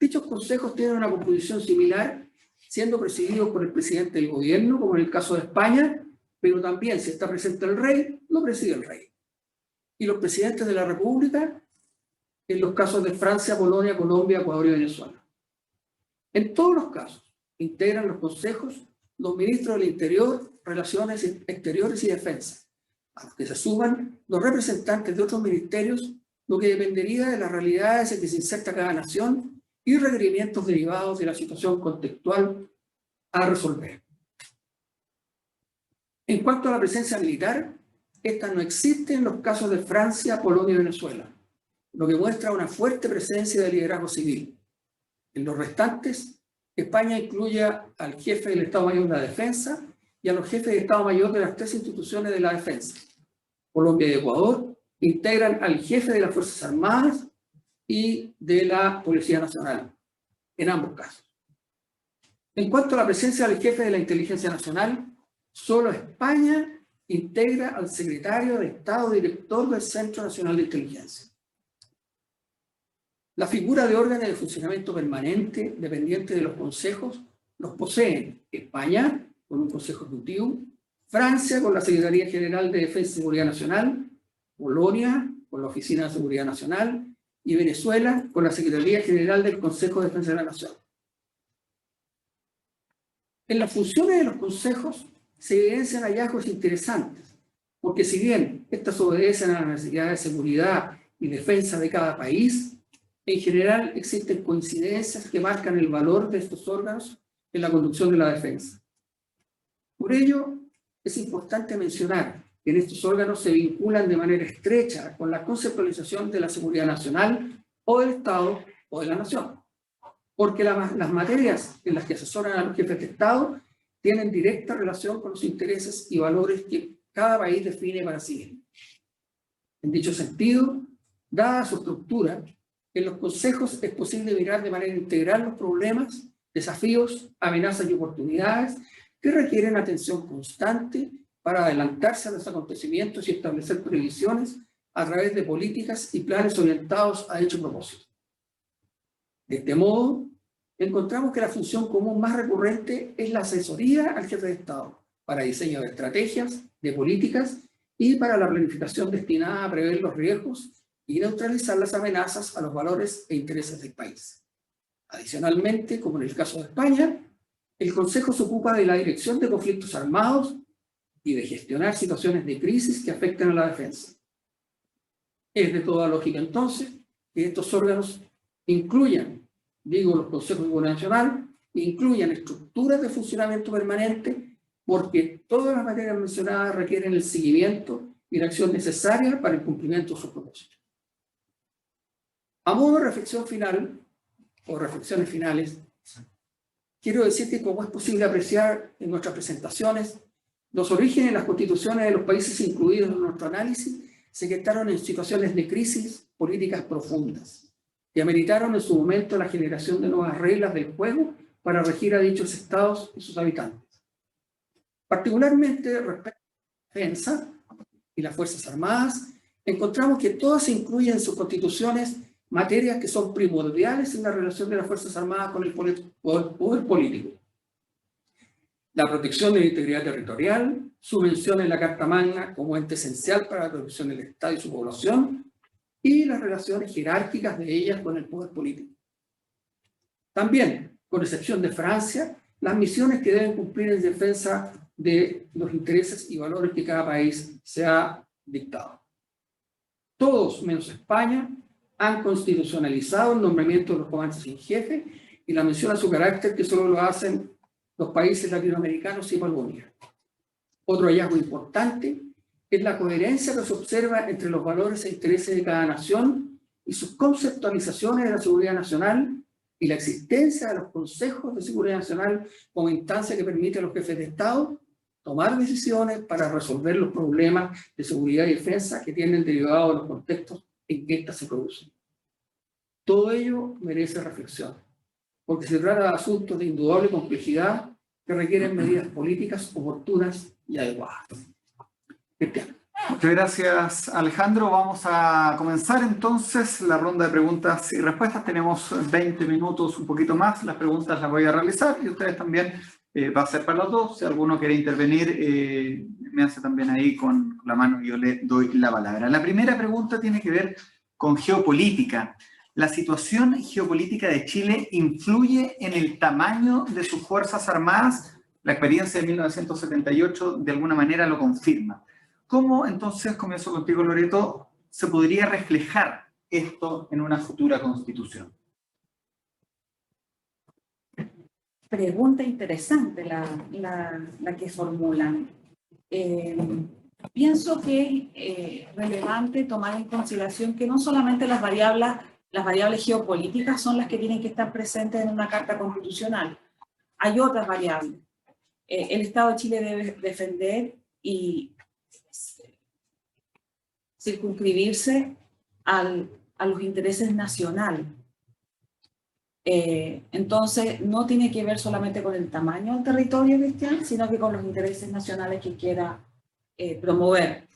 Dichos consejos tienen una composición similar, siendo presididos por el presidente del gobierno, como en el caso de España, pero también, si está presente el rey, lo preside el rey. Y los presidentes de la República, en los casos de Francia, Polonia, Colombia, Ecuador y Venezuela. En todos los casos, integran los consejos los ministros del Interior, Relaciones Exteriores y Defensa, a los que se suman los representantes de otros ministerios, lo que dependería de las realidades en que se inserta cada nación y requerimientos derivados de la situación contextual a resolver. En cuanto a la presencia militar, esta no existe en los casos de Francia, Polonia y Venezuela, lo que muestra una fuerte presencia de liderazgo civil. En los restantes, España incluye al jefe del Estado Mayor de la Defensa y a los jefes de Estado Mayor de las tres instituciones de la defensa. Colombia y Ecuador integran al jefe de las Fuerzas Armadas y de la Policía Nacional, en ambos casos. En cuanto a la presencia del jefe de la Inteligencia Nacional, solo España integra al secretario de Estado director del Centro Nacional de Inteligencia. La figura de órganos de funcionamiento permanente dependiente de los consejos los poseen España, con un consejo ejecutivo, Francia, con la Secretaría General de Defensa y Seguridad Nacional, Polonia, con la Oficina de Seguridad Nacional, y Venezuela, con la Secretaría General del Consejo de Defensa de la Nación. En las funciones de los consejos se evidencian hallazgos interesantes, porque si bien estas obedecen a las necesidades de seguridad y defensa de cada país, en general existen coincidencias que marcan el valor de estos órganos en la conducción de la defensa. Por ello, es importante mencionar que en estos órganos se vinculan de manera estrecha con la conceptualización de la seguridad nacional o del Estado o de la nación, porque las materias en las que asesoran a los jefes de Estado tienen directa relación con los intereses y valores que cada país define para sí. En dicho sentido, dada su estructura, en los consejos es posible mirar de manera integral los problemas, desafíos, amenazas y oportunidades que requieren atención constante para adelantarse a los acontecimientos y establecer previsiones a través de políticas y planes orientados a dicho propósito. De este modo, encontramos que la función común más recurrente es la asesoría al jefe de Estado para diseño de estrategias, de políticas y para la planificación destinada a prever los riesgos y neutralizar las amenazas a los valores e intereses del país. Adicionalmente, como en el caso de España, el Consejo se ocupa de la dirección de conflictos armados y de gestionar situaciones de crisis que afecten a la defensa. Es de toda lógica entonces que estos órganos incluyan, digo los consejos de seguridad nacional, incluyan estructuras de funcionamiento permanente porque todas las materias mencionadas requieren el seguimiento y la acción necesaria para el cumplimiento de sus propósitos. A modo de reflexión final, o reflexiones finales, quiero decir que como es posible apreciar en nuestras presentaciones, los orígenes de las constituciones de los países incluidos en nuestro análisis se gestaron en situaciones de crisis políticas profundas que ameritaron en su momento la generación de nuevas reglas del juego para regir a dichos estados y sus habitantes. Particularmente respecto a la defensa y las Fuerzas Armadas, encontramos que todas incluyen en sus constituciones materias que son primordiales en la relación de las Fuerzas Armadas con el poder político. La protección de la integridad territorial, su mención en la Carta Magna como ente esencial para la protección del Estado y su población, y las relaciones jerárquicas de ellas con el poder político. También, con excepción de Francia, las misiones que deben cumplir en defensa de los intereses y valores que cada país se ha dictado. Todos, menos España, han constitucionalizado el nombramiento de los comandantes en jefe y la mención a su carácter que solo lo hacen los países latinoamericanos y Polonia. Otro hallazgo importante es la coherencia que se observa entre los valores e intereses de cada nación y sus conceptualizaciones de la seguridad nacional y la existencia de los consejos de seguridad nacional como instancia que permite a los jefes de Estado tomar decisiones para resolver los problemas de seguridad y defensa que tienen derivado de los contextos en que éstas se producen. Todo ello merece reflexión, porque se trata de asuntos de indudable complejidad que requieren medidas políticas oportunas y adecuadas. Cristian. Muchas gracias, Alejandro. Vamos a comenzar entonces la ronda de preguntas y respuestas. Tenemos 20 minutos, un poquito más. Las preguntas las voy a realizar y ustedes también, va a ser para los dos. Si alguno quiere intervenir, me hace también ahí con la mano y yo le doy la palabra. La primera pregunta tiene que ver con geopolítica. ¿La situación geopolítica de Chile influye en el tamaño de sus Fuerzas Armadas? La experiencia de 1978 de alguna manera lo confirma. ¿Cómo entonces, comienzo contigo, Loreto, se podría reflejar esto en una futura constitución? Pregunta interesante la que formulan. Pienso que es relevante tomar en consideración que no solamente las variables geopolíticas son las que tienen que estar presentes en una carta constitucional. Hay otras variables. El Estado de Chile debe defender y circunscribirse a los intereses nacionales. Entonces, no tiene que ver solamente con el tamaño del territorio, Cristian, sino que con los intereses nacionales que quiera promover.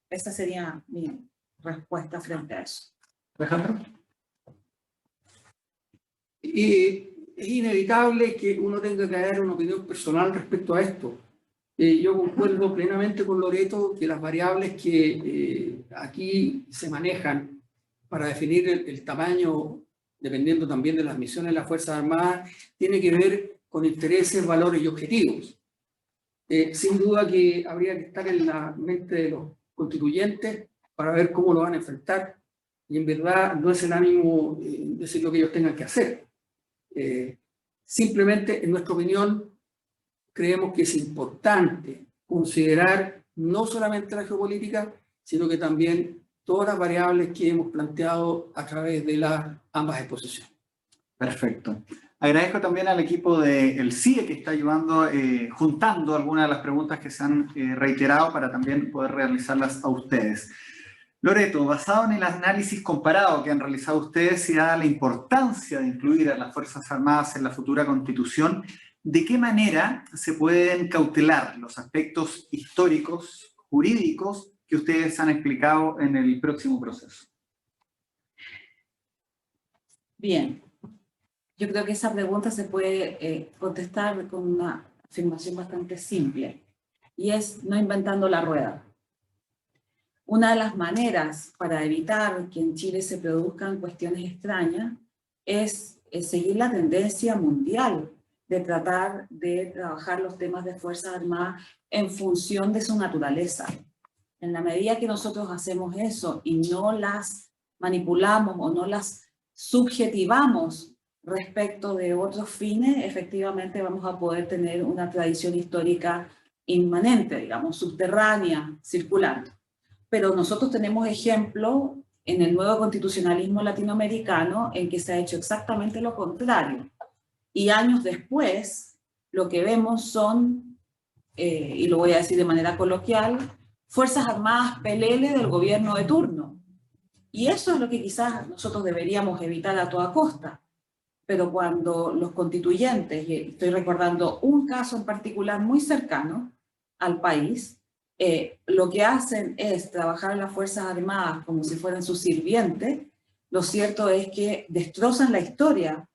Esa sería mi respuesta frente a eso. Alejandro. Y es inevitable que uno tenga que dar una opinión personal respecto a esto. Yo concuerdo plenamente con Loreto que las variables que aquí se manejan para definir el tamaño, dependiendo también de las misiones de las Fuerzas Armadas, tiene que ver con intereses, valores y objetivos. Sin duda que habría que estar en la mente de los constituyentes para ver cómo lo van a enfrentar, y en verdad no es el ánimo de decir lo que ellos tengan que hacer. Simplemente, en nuestra opinión, creemos que es importante considerar no solamente la geopolítica, sino que también todas las variables que hemos planteado a través de las ambas exposiciones. Perfecto. Agradezco también al equipo del CIE que está ayudando, juntando algunas de las preguntas que se han reiterado para también poder realizarlas a ustedes. Loreto, basado en el análisis comparado que han realizado ustedes y dada la importancia de incluir a las Fuerzas Armadas en la futura Constitución, ¿de qué manera se pueden cautelar los aspectos históricos, jurídicos que ustedes han explicado en el próximo proceso? Bien, yo creo que esa pregunta se puede contestar con una afirmación bastante simple, y es no inventando la rueda. Una de las maneras para evitar que en Chile se produzcan cuestiones extrañas es seguir la tendencia mundial de tratar de trabajar los temas de Fuerzas Armadas en función de su naturaleza. En la medida que nosotros hacemos eso y no las manipulamos o no las subjetivamos respecto de otros fines, efectivamente vamos a poder tener una tradición histórica inmanente, digamos, subterránea, circulante. Pero nosotros tenemos ejemplo en el nuevo constitucionalismo latinoamericano en que se ha hecho exactamente lo contrario. Y años después, lo que vemos son, y lo voy a decir de manera coloquial, Fuerzas Armadas pelele del gobierno de turno. Y eso es lo que quizás nosotros deberíamos evitar a toda costa. Pero cuando los constituyentes, y estoy recordando un caso en particular muy cercano al país, lo que hacen es trabajar en las Fuerzas Armadas como si fueran sus sirvientes, lo cierto es que destrozan la historia,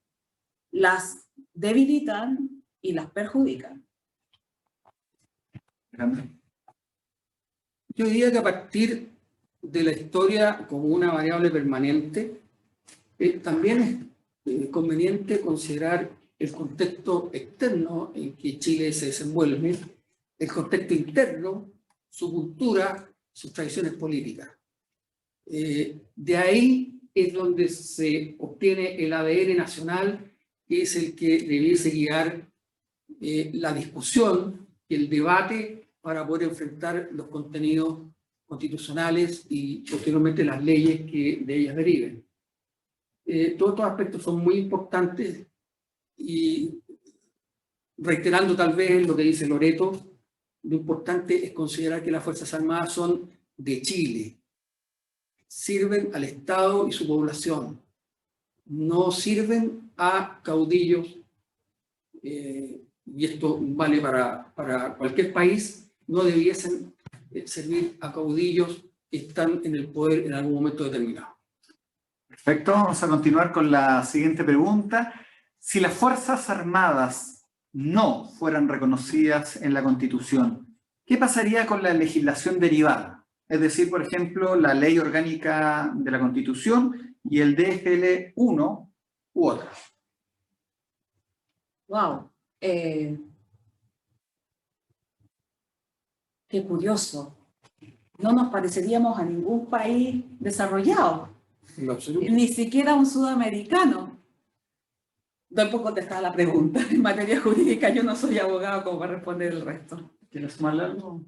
las debilitan y las perjudican. Yo diría que a partir de la historia como una variable permanente, también es conveniente considerar el contexto externo en que Chile se desenvuelve, el contexto interno, su cultura, sus tradiciones políticas. De ahí es donde se obtiene el ADN nacional, que es el que debiese guiar la discusión y el debate para poder enfrentar los contenidos constitucionales y posteriormente las leyes que de ellas deriven. Todos estos aspectos son muy importantes y reiterando tal vez lo que dice Loreto, lo importante es considerar que las Fuerzas Armadas son de Chile, sirven al Estado y su población, no sirven a caudillos, y esto vale para cualquier país, no debiesen servir a caudillos que están en el poder en algún momento determinado. Perfecto, vamos a continuar con la siguiente pregunta. Si las Fuerzas Armadas no fueran reconocidas en la Constitución, ¿qué pasaría con la legislación derivada? Es decir, por ejemplo, la Ley Orgánica de la Constitución y el DFL 1 u otras. Wow. Qué curioso. No nos pareceríamos a ningún país desarrollado. En absoluto. Ni siquiera un sudamericano. Tampoco contestar la pregunta. En materia jurídica yo no soy abogado como para responder el resto. ¿Quieres sumarle algo?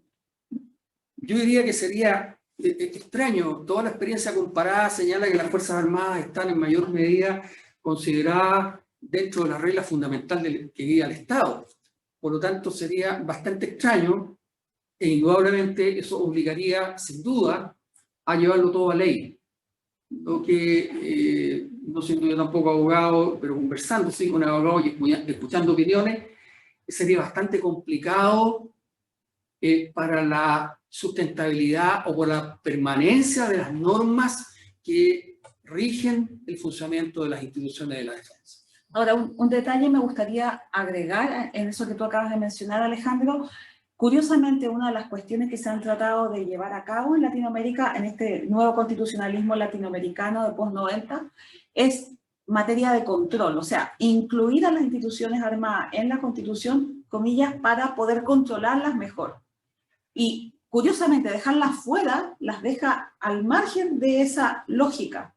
Yo diría que sería extraño. Toda la experiencia comparada señala que las Fuerzas Armadas están en mayor medida consideradas dentro de las reglas fundamentales que guía al Estado. Por lo tanto, sería bastante extraño e indudablemente eso obligaría, sin duda, a llevarlo todo a ley. Lo que, no siendo yo tampoco abogado, pero conversando sí, con abogados y escuchando opiniones, sería bastante complicado para la sustentabilidad o por la permanencia de las normas que rigen el funcionamiento de las instituciones de la defensa. Ahora, un detalle me gustaría agregar en eso que tú acabas de mencionar, Alejandro. Curiosamente, una de las cuestiones que se han tratado de llevar a cabo en Latinoamérica, en este nuevo constitucionalismo latinoamericano de post-90, es materia de control, o sea, incluir a las instituciones armadas en la Constitución, comillas, para poder controlarlas mejor. Y curiosamente, dejarlas fuera las deja al margen de esa lógica.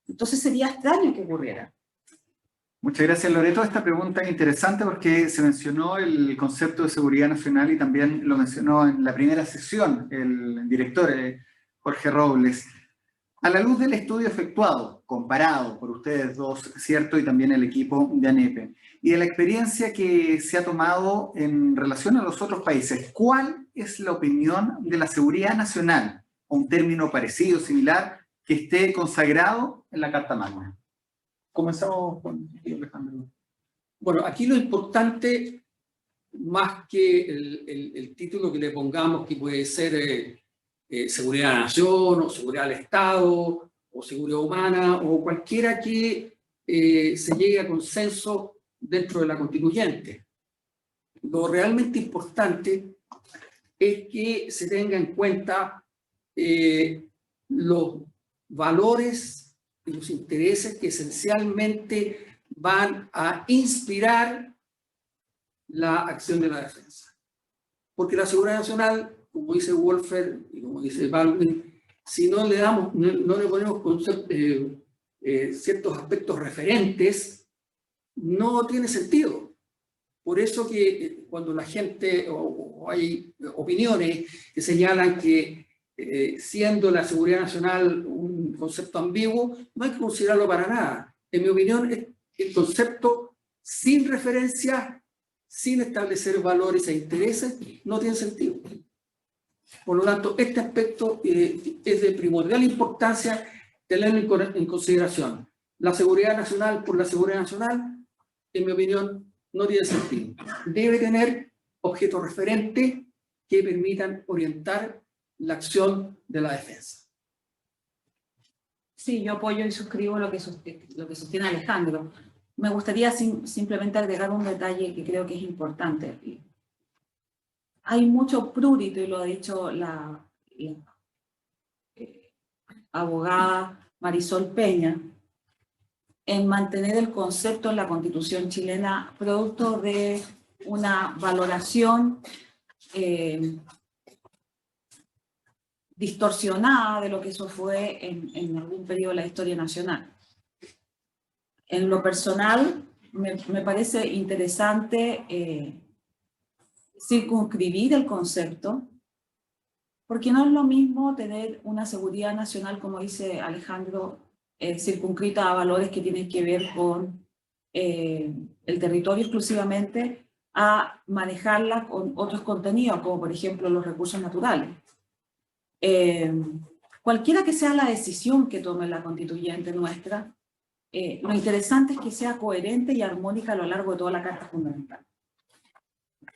Entonces sería extraño que ocurriera. Muchas gracias, Loreto. Esta pregunta es interesante porque se mencionó el concepto de seguridad nacional y también lo mencionó en la primera sesión el director Jorge Robles. A la luz del estudio efectuado, comparado por ustedes dos, ¿cierto? Y también el equipo de ANEPE, y de la experiencia que se ha tomado en relación a los otros países, ¿cuál es la opinión de la seguridad nacional? Un término parecido, similar, que esté consagrado en la Carta Magna. Comenzamos con Alejandro. Bueno, aquí lo importante, más que el título que le pongamos, que puede ser seguridad de la nación, o seguridad del Estado, o seguridad humana, o cualquiera que se llegue a consenso dentro de la constituyente. Lo realmente importante es que se tenga en cuenta los valores y los intereses que esencialmente van a inspirar la acción de la defensa. Porque la seguridad nacional, como dice Wolfer y como dice Baldwin, si no le damos, no le ponemos ciertos aspectos referentes, no tiene sentido. Por eso que cuando la gente, o hay opiniones que señalan que siendo la seguridad nacional un concepto ambiguo, no hay que considerarlo para nada. En mi opinión, el concepto sin referencia, sin establecer valores e intereses, no tiene sentido. Por lo tanto, este aspecto es de primordial importancia tenerlo en consideración. La seguridad nacional por la seguridad nacional, en mi opinión, no tiene sentido. Debe tener objetos referentes que permitan orientar la acción de la defensa. Sí, yo apoyo y suscribo lo que sostiene Alejandro. Me gustaría simplemente agregar un detalle que creo que es importante. Hay mucho prurito, y lo ha dicho la abogada Marisol Peña, en mantener el concepto en la Constitución chilena producto de una valoración distorsionada de lo que eso fue en algún periodo de la historia nacional. En lo personal, me parece interesante circunscribir el concepto, porque no es lo mismo tener una seguridad nacional, como dice Alejandro, circunscrita a valores que tienen que ver con el territorio exclusivamente, a manejarla con otros contenidos, como por ejemplo los recursos naturales. Cualquiera que sea la decisión que tome la constituyente nuestra, lo interesante es que sea coherente y armónica a lo largo de toda la Carta Fundamental.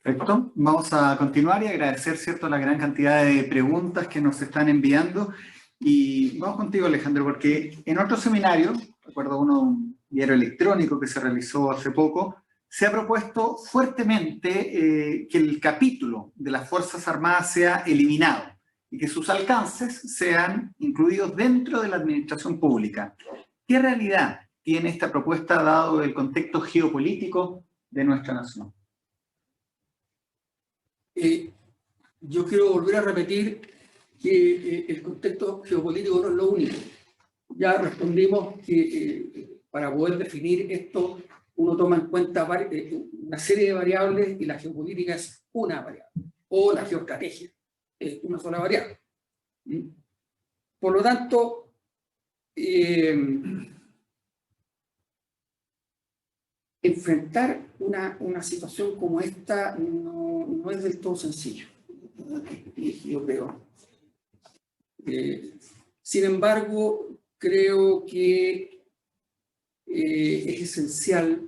Perfecto. Vamos a continuar y agradecer, ¿cierto?, la gran cantidad de preguntas que nos están enviando. Y vamos contigo, Alejandro, porque en otro seminario, recuerdo un diario electrónico que se realizó hace poco, se ha propuesto fuertemente que el capítulo de las Fuerzas Armadas sea eliminado y que sus alcances sean incluidos dentro de la administración pública. ¿Qué realidad tiene esta propuesta dado el contexto geopolítico de nuestra nación? Yo quiero volver a repetir que el contexto geopolítico no es lo único. Ya respondimos que para poder definir esto uno toma en cuenta una serie de variables y la geopolítica es una variable, o la geoestrategia es una sola variable. Por lo tanto, enfrentar una situación como esta no es del todo sencillo, yo creo. Sin embargo, creo que es esencial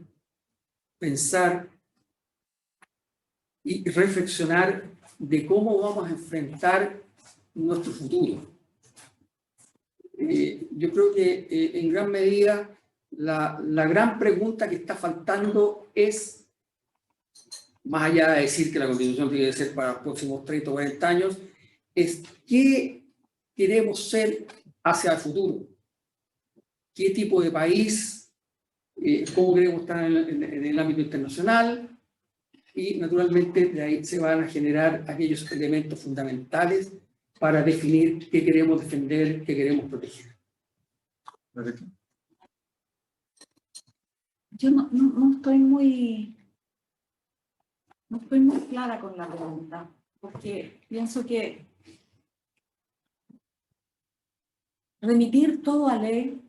pensar y reflexionar de cómo vamos a enfrentar nuestro futuro. Yo creo que en gran medida la gran pregunta que está faltando es, más allá de decir que la Constitución tiene que ser para los próximos 30 o 40 años, es qué queremos ser hacia el futuro. ¿Qué tipo de país? ¿Cómo queremos estar en el ámbito internacional? Y naturalmente de ahí se van a generar aquellos elementos fundamentales para definir qué queremos defender, qué queremos proteger. Yo no estoy muy clara con la pregunta, porque pienso que remitir todo a ley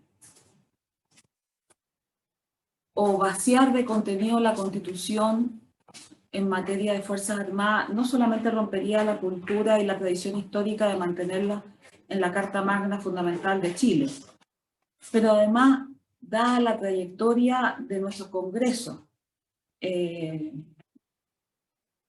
o vaciar de contenido la Constitución en materia de Fuerzas Armadas no solamente rompería la cultura y la tradición histórica de mantenerla en la Carta Magna Fundamental de Chile, pero además, dada la trayectoria de nuestro Congreso,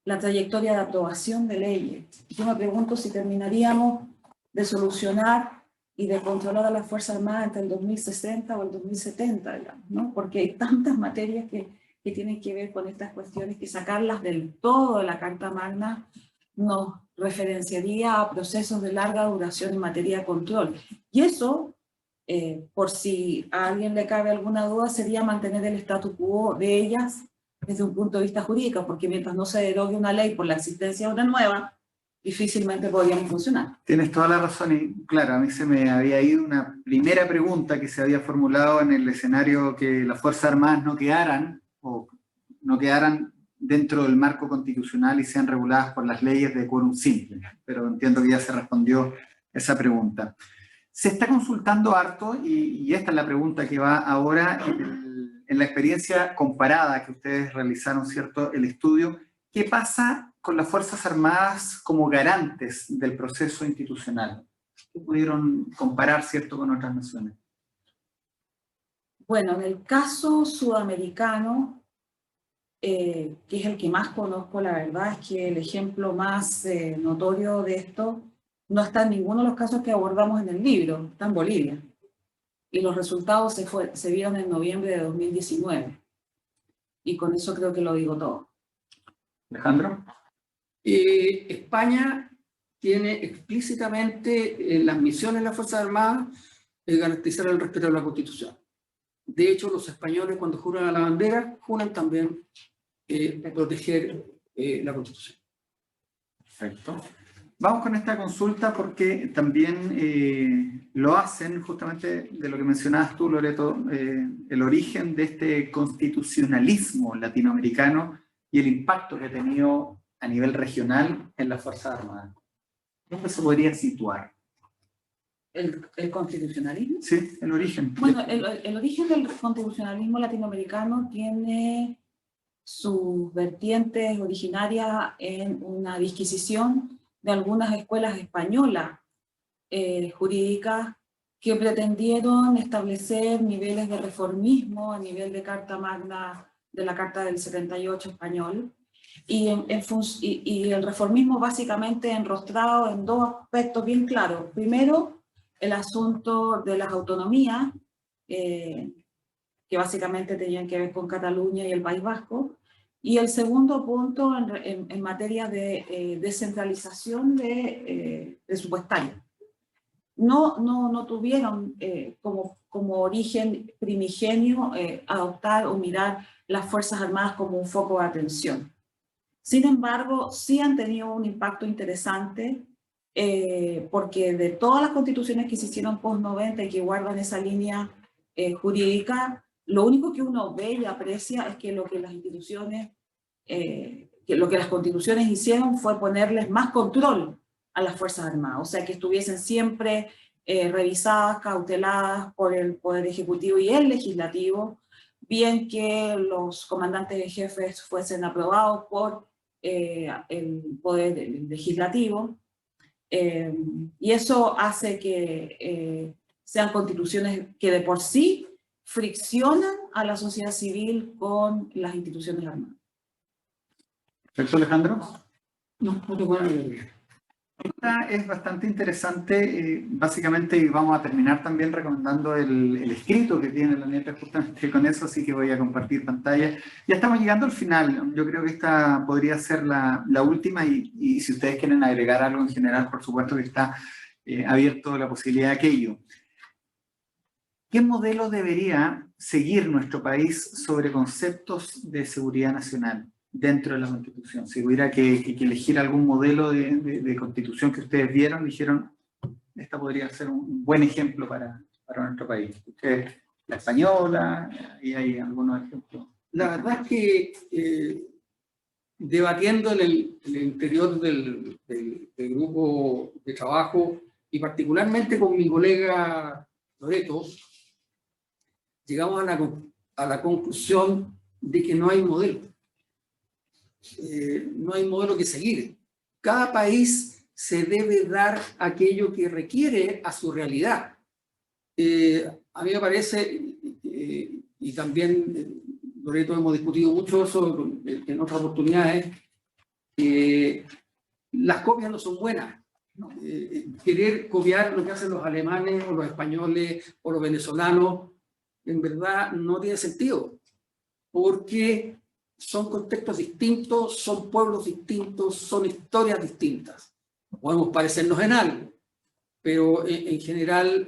la trayectoria de aprobación de leyes, yo me pregunto si terminaríamos de solucionar y de controlar a las Fuerzas Armadas entre el 2060 o el 2070, digamos, ¿no? Porque hay tantas materias que tienen que ver con estas cuestiones que sacarlas del todo de la Carta Magna nos referenciaría a procesos de larga duración en materia de control. Y eso, por si a alguien le cabe alguna duda, sería mantener el statu quo de ellas desde un punto de vista jurídico, porque mientras no se derogue una ley por la existencia de una nueva, difícilmente podríamos funcionar. Tienes toda la razón y claro, a mí se me había ido una primera pregunta que se había formulado en el escenario que las Fuerzas Armadas no quedaran dentro del marco constitucional y sean reguladas por las leyes de quórum simple, pero entiendo que ya se respondió esa pregunta. Se está consultando harto, y esta es la pregunta que va ahora, en la experiencia comparada que ustedes realizaron, ¿cierto?, el estudio, ¿qué pasa con las Fuerzas Armadas como garantes del proceso institucional? ¿Qué pudieron comparar, cierto, con otras naciones? Bueno, en el caso sudamericano, que es el que más conozco, la verdad es que el ejemplo más notorio de esto no está en ninguno de los casos que abordamos en el libro, está en Bolivia. Y los resultados se vieron en noviembre de 2019. Y con eso creo que lo digo todo. Alejandro. España tiene explícitamente las misiones de las Fuerzas Armadas garantizar el respeto a la Constitución. De hecho, los españoles cuando juran a la bandera, juran también proteger la Constitución. Perfecto. Vamos con esta consulta porque también lo hacen justamente de lo que mencionabas tú, Loreto, el origen de este constitucionalismo latinoamericano y el impacto que ha tenido a nivel regional en las Fuerzas Armadas. ¿Dónde se podría situar? ¿El constitucionalismo? Sí, el origen. Bueno, el origen del constitucionalismo latinoamericano tiene sus vertientes originarias en una disquisición de algunas escuelas españolas jurídicas que pretendieron establecer niveles de reformismo a nivel de Carta Magna, de la Carta del 78 español, y el reformismo básicamente enrostrado en dos aspectos bien claros. Primero, el asunto de las autonomías, que básicamente tenían que ver con Cataluña y el País Vasco, y el segundo punto en materia de descentralización presupuestaria. No tuvieron como origen primigenio adoptar o mirar las Fuerzas Armadas como un foco de atención. Sin embargo, sí han tenido un impacto interesante porque de todas las constituciones que se hicieron post-90 y que guardan esa línea jurídica, lo único que uno ve y aprecia es que lo que las instituciones, lo que las constituciones hicieron fue ponerles más control a las Fuerzas Armadas, o sea, que estuviesen siempre revisadas, cauteladas por el Poder Ejecutivo y el Legislativo, bien que los comandantes de jefes fuesen aprobados por el Poder Legislativo, y eso hace que sean constituciones que de por sí friccionan a la sociedad civil con las instituciones armadas. ¿Perfecto, Alejandro? No tengo nada que decir. Esta es bastante interesante, básicamente, y vamos a terminar también recomendando el escrito que tiene la neta justamente con eso, así que voy a compartir pantalla. Ya estamos llegando al final, yo creo que esta podría ser la última y si ustedes quieren agregar algo en general, por supuesto que está abierto la posibilidad de aquello. ¿Qué modelo debería seguir nuestro país sobre conceptos de seguridad nacional dentro de la Constitución? Si hubiera que elegir algún modelo de Constitución que ustedes vieron, dijeron, esta podría ser un buen ejemplo para nuestro país. La española, y hay algunos ejemplos. La verdad es que debatiendo en el interior del grupo de trabajo, y particularmente con mi colega Loreto, llegamos a la conclusión de que no hay modelo. No hay modelo que seguir. Cada país se debe dar aquello que requiere a su realidad. A mí me parece, y también Loreto hemos discutido mucho eso en otras oportunidades, las copias no son buenas. Querer copiar lo que hacen los alemanes o los españoles o los venezolanos, en verdad no tiene sentido, porque son contextos distintos, son pueblos distintos, son historias distintas. Podemos parecernos en algo, pero en general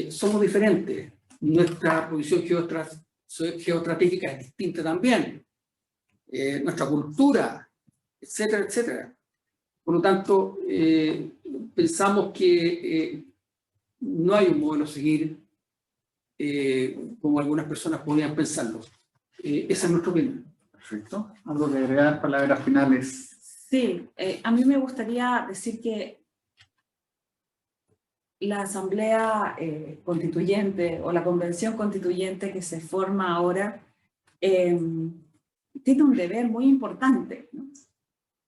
somos diferentes. Nuestra posición geoestratégica es distinta también. Nuestra cultura, etcétera, etcétera. Por lo tanto, pensamos que no hay un modelo a seguir como algunas personas podrían pensarlo. Esa es nuestra opinión. Perfecto. ¿Algo que agregar? Palabras finales. Sí, a mí me gustaría decir que la Asamblea Constituyente o la Convención Constituyente que se forma ahora tiene un deber muy importante, ¿no?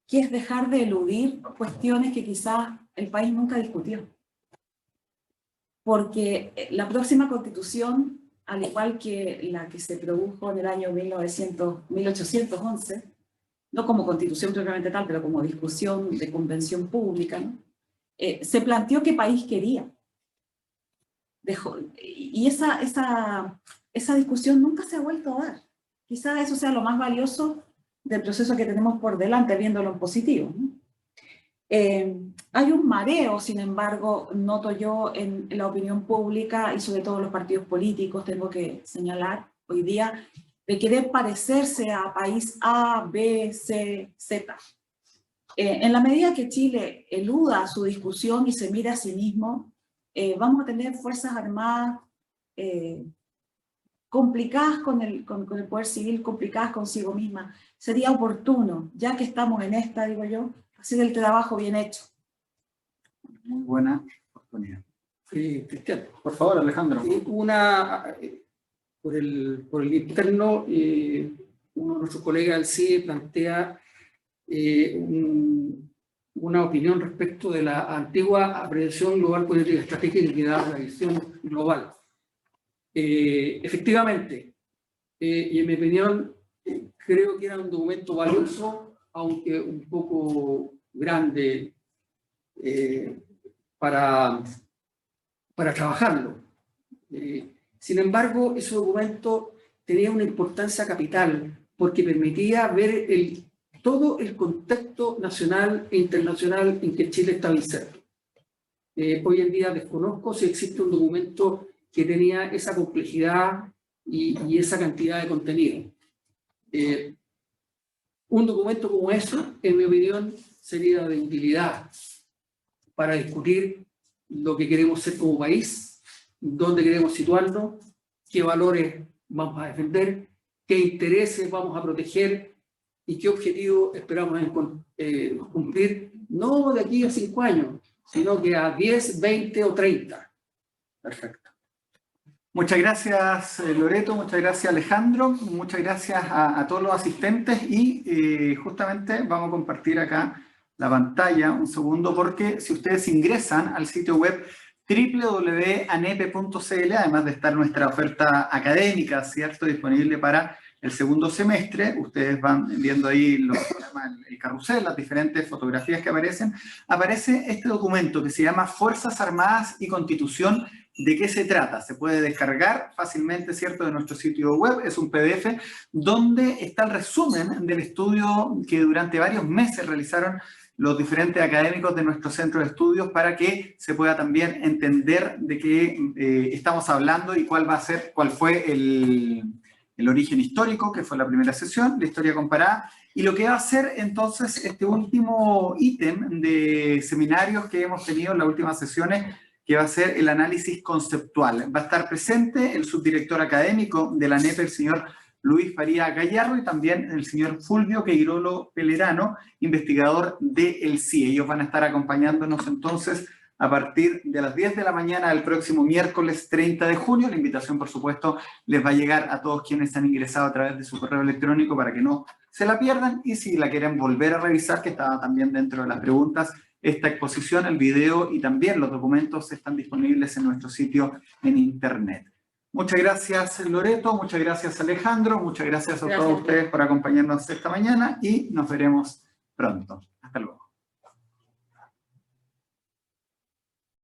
Que es dejar de eludir cuestiones que quizás el país nunca discutió. Porque la próxima Constitución, al igual que la que se produjo en el año 1811, no como Constitución propiamente tal, pero como discusión de convención pública, ¿no? Se planteó qué país quería. Y esa discusión nunca se ha vuelto a dar. Quizás eso sea lo más valioso del proceso que tenemos por delante, viéndolo en positivo, ¿no? Hay un mareo, sin embargo, noto yo en la opinión pública y sobre todo en los partidos políticos, tengo que señalar hoy día, de querer parecerse a país A, B, C, Z. En la medida que Chile eluda su discusión y se mira a sí mismo, vamos a tener fuerzas armadas complicadas con el poder civil, complicadas consigo misma. Sería oportuno, ya que estamos en esta, digo yo, hacer el trabajo bien hecho. Muy buena oportunidad. Cristian, Por favor, Alejandro. Por el interno, uno de nuestros colegas del CIE plantea una opinión respecto de la antigua apreciación global política estratégica que da la visión global. Efectivamente, y en mi opinión, creo que era un documento valioso aunque un poco grande para trabajarlo. Sin embargo, ese documento tenía una importancia capital porque permitía ver todo el contexto nacional e internacional en que Chile estaba inserto. Hoy en día desconozco si existe un documento que tenía esa complejidad y esa cantidad de contenido. Un documento como eso, en mi opinión, sería de utilidad para discutir lo que queremos ser como país, dónde queremos situarnos, qué valores vamos a defender, qué intereses vamos a proteger y qué objetivos esperamos cumplir, no de aquí a 5 años, sino que a 10, 20 o 30. Perfecto. Muchas gracias, Loreto, muchas gracias, Alejandro, muchas gracias a todos los asistentes y justamente vamos a compartir acá la pantalla un segundo porque si ustedes ingresan al sitio web www.anepe.cl, además de estar nuestra oferta académica, ¿cierto?, disponible para el segundo semestre, ustedes van viendo ahí lo que se llama el carrusel, las diferentes fotografías que aparecen, aparece este documento que se llama Fuerzas Armadas y Constitución. ¿De qué se trata? Se puede descargar fácilmente, ¿cierto?, de nuestro sitio web. Es un PDF donde está el resumen del estudio que durante varios meses realizaron los diferentes académicos de nuestro centro de estudios para que se pueda también entender de qué estamos hablando y cuál fue el origen histórico, que fue la primera sesión, la historia comparada, y lo que va a ser entonces este último ítem de seminarios que hemos tenido en las últimas sesiones, que va a ser el análisis conceptual. Va a estar presente el subdirector académico de la ANEPE, el señor Luis Faría Gallardo, y también el señor Fulvio Queirolo Pelerano, investigador del CIE. Ellos van a estar acompañándonos entonces a partir de las 10 de la mañana del próximo miércoles 30 de junio. La invitación, por supuesto, les va a llegar a todos quienes han ingresado a través de su correo electrónico para que no se la pierdan, y si la quieren volver a revisar, que estaba también dentro de las preguntas, esta exposición, el video y también los documentos están disponibles en nuestro sitio en internet. Muchas gracias, Loreto, muchas gracias, Alejandro, muchas gracias a todos ustedes por acompañarnos esta mañana y nos veremos pronto. Hasta luego.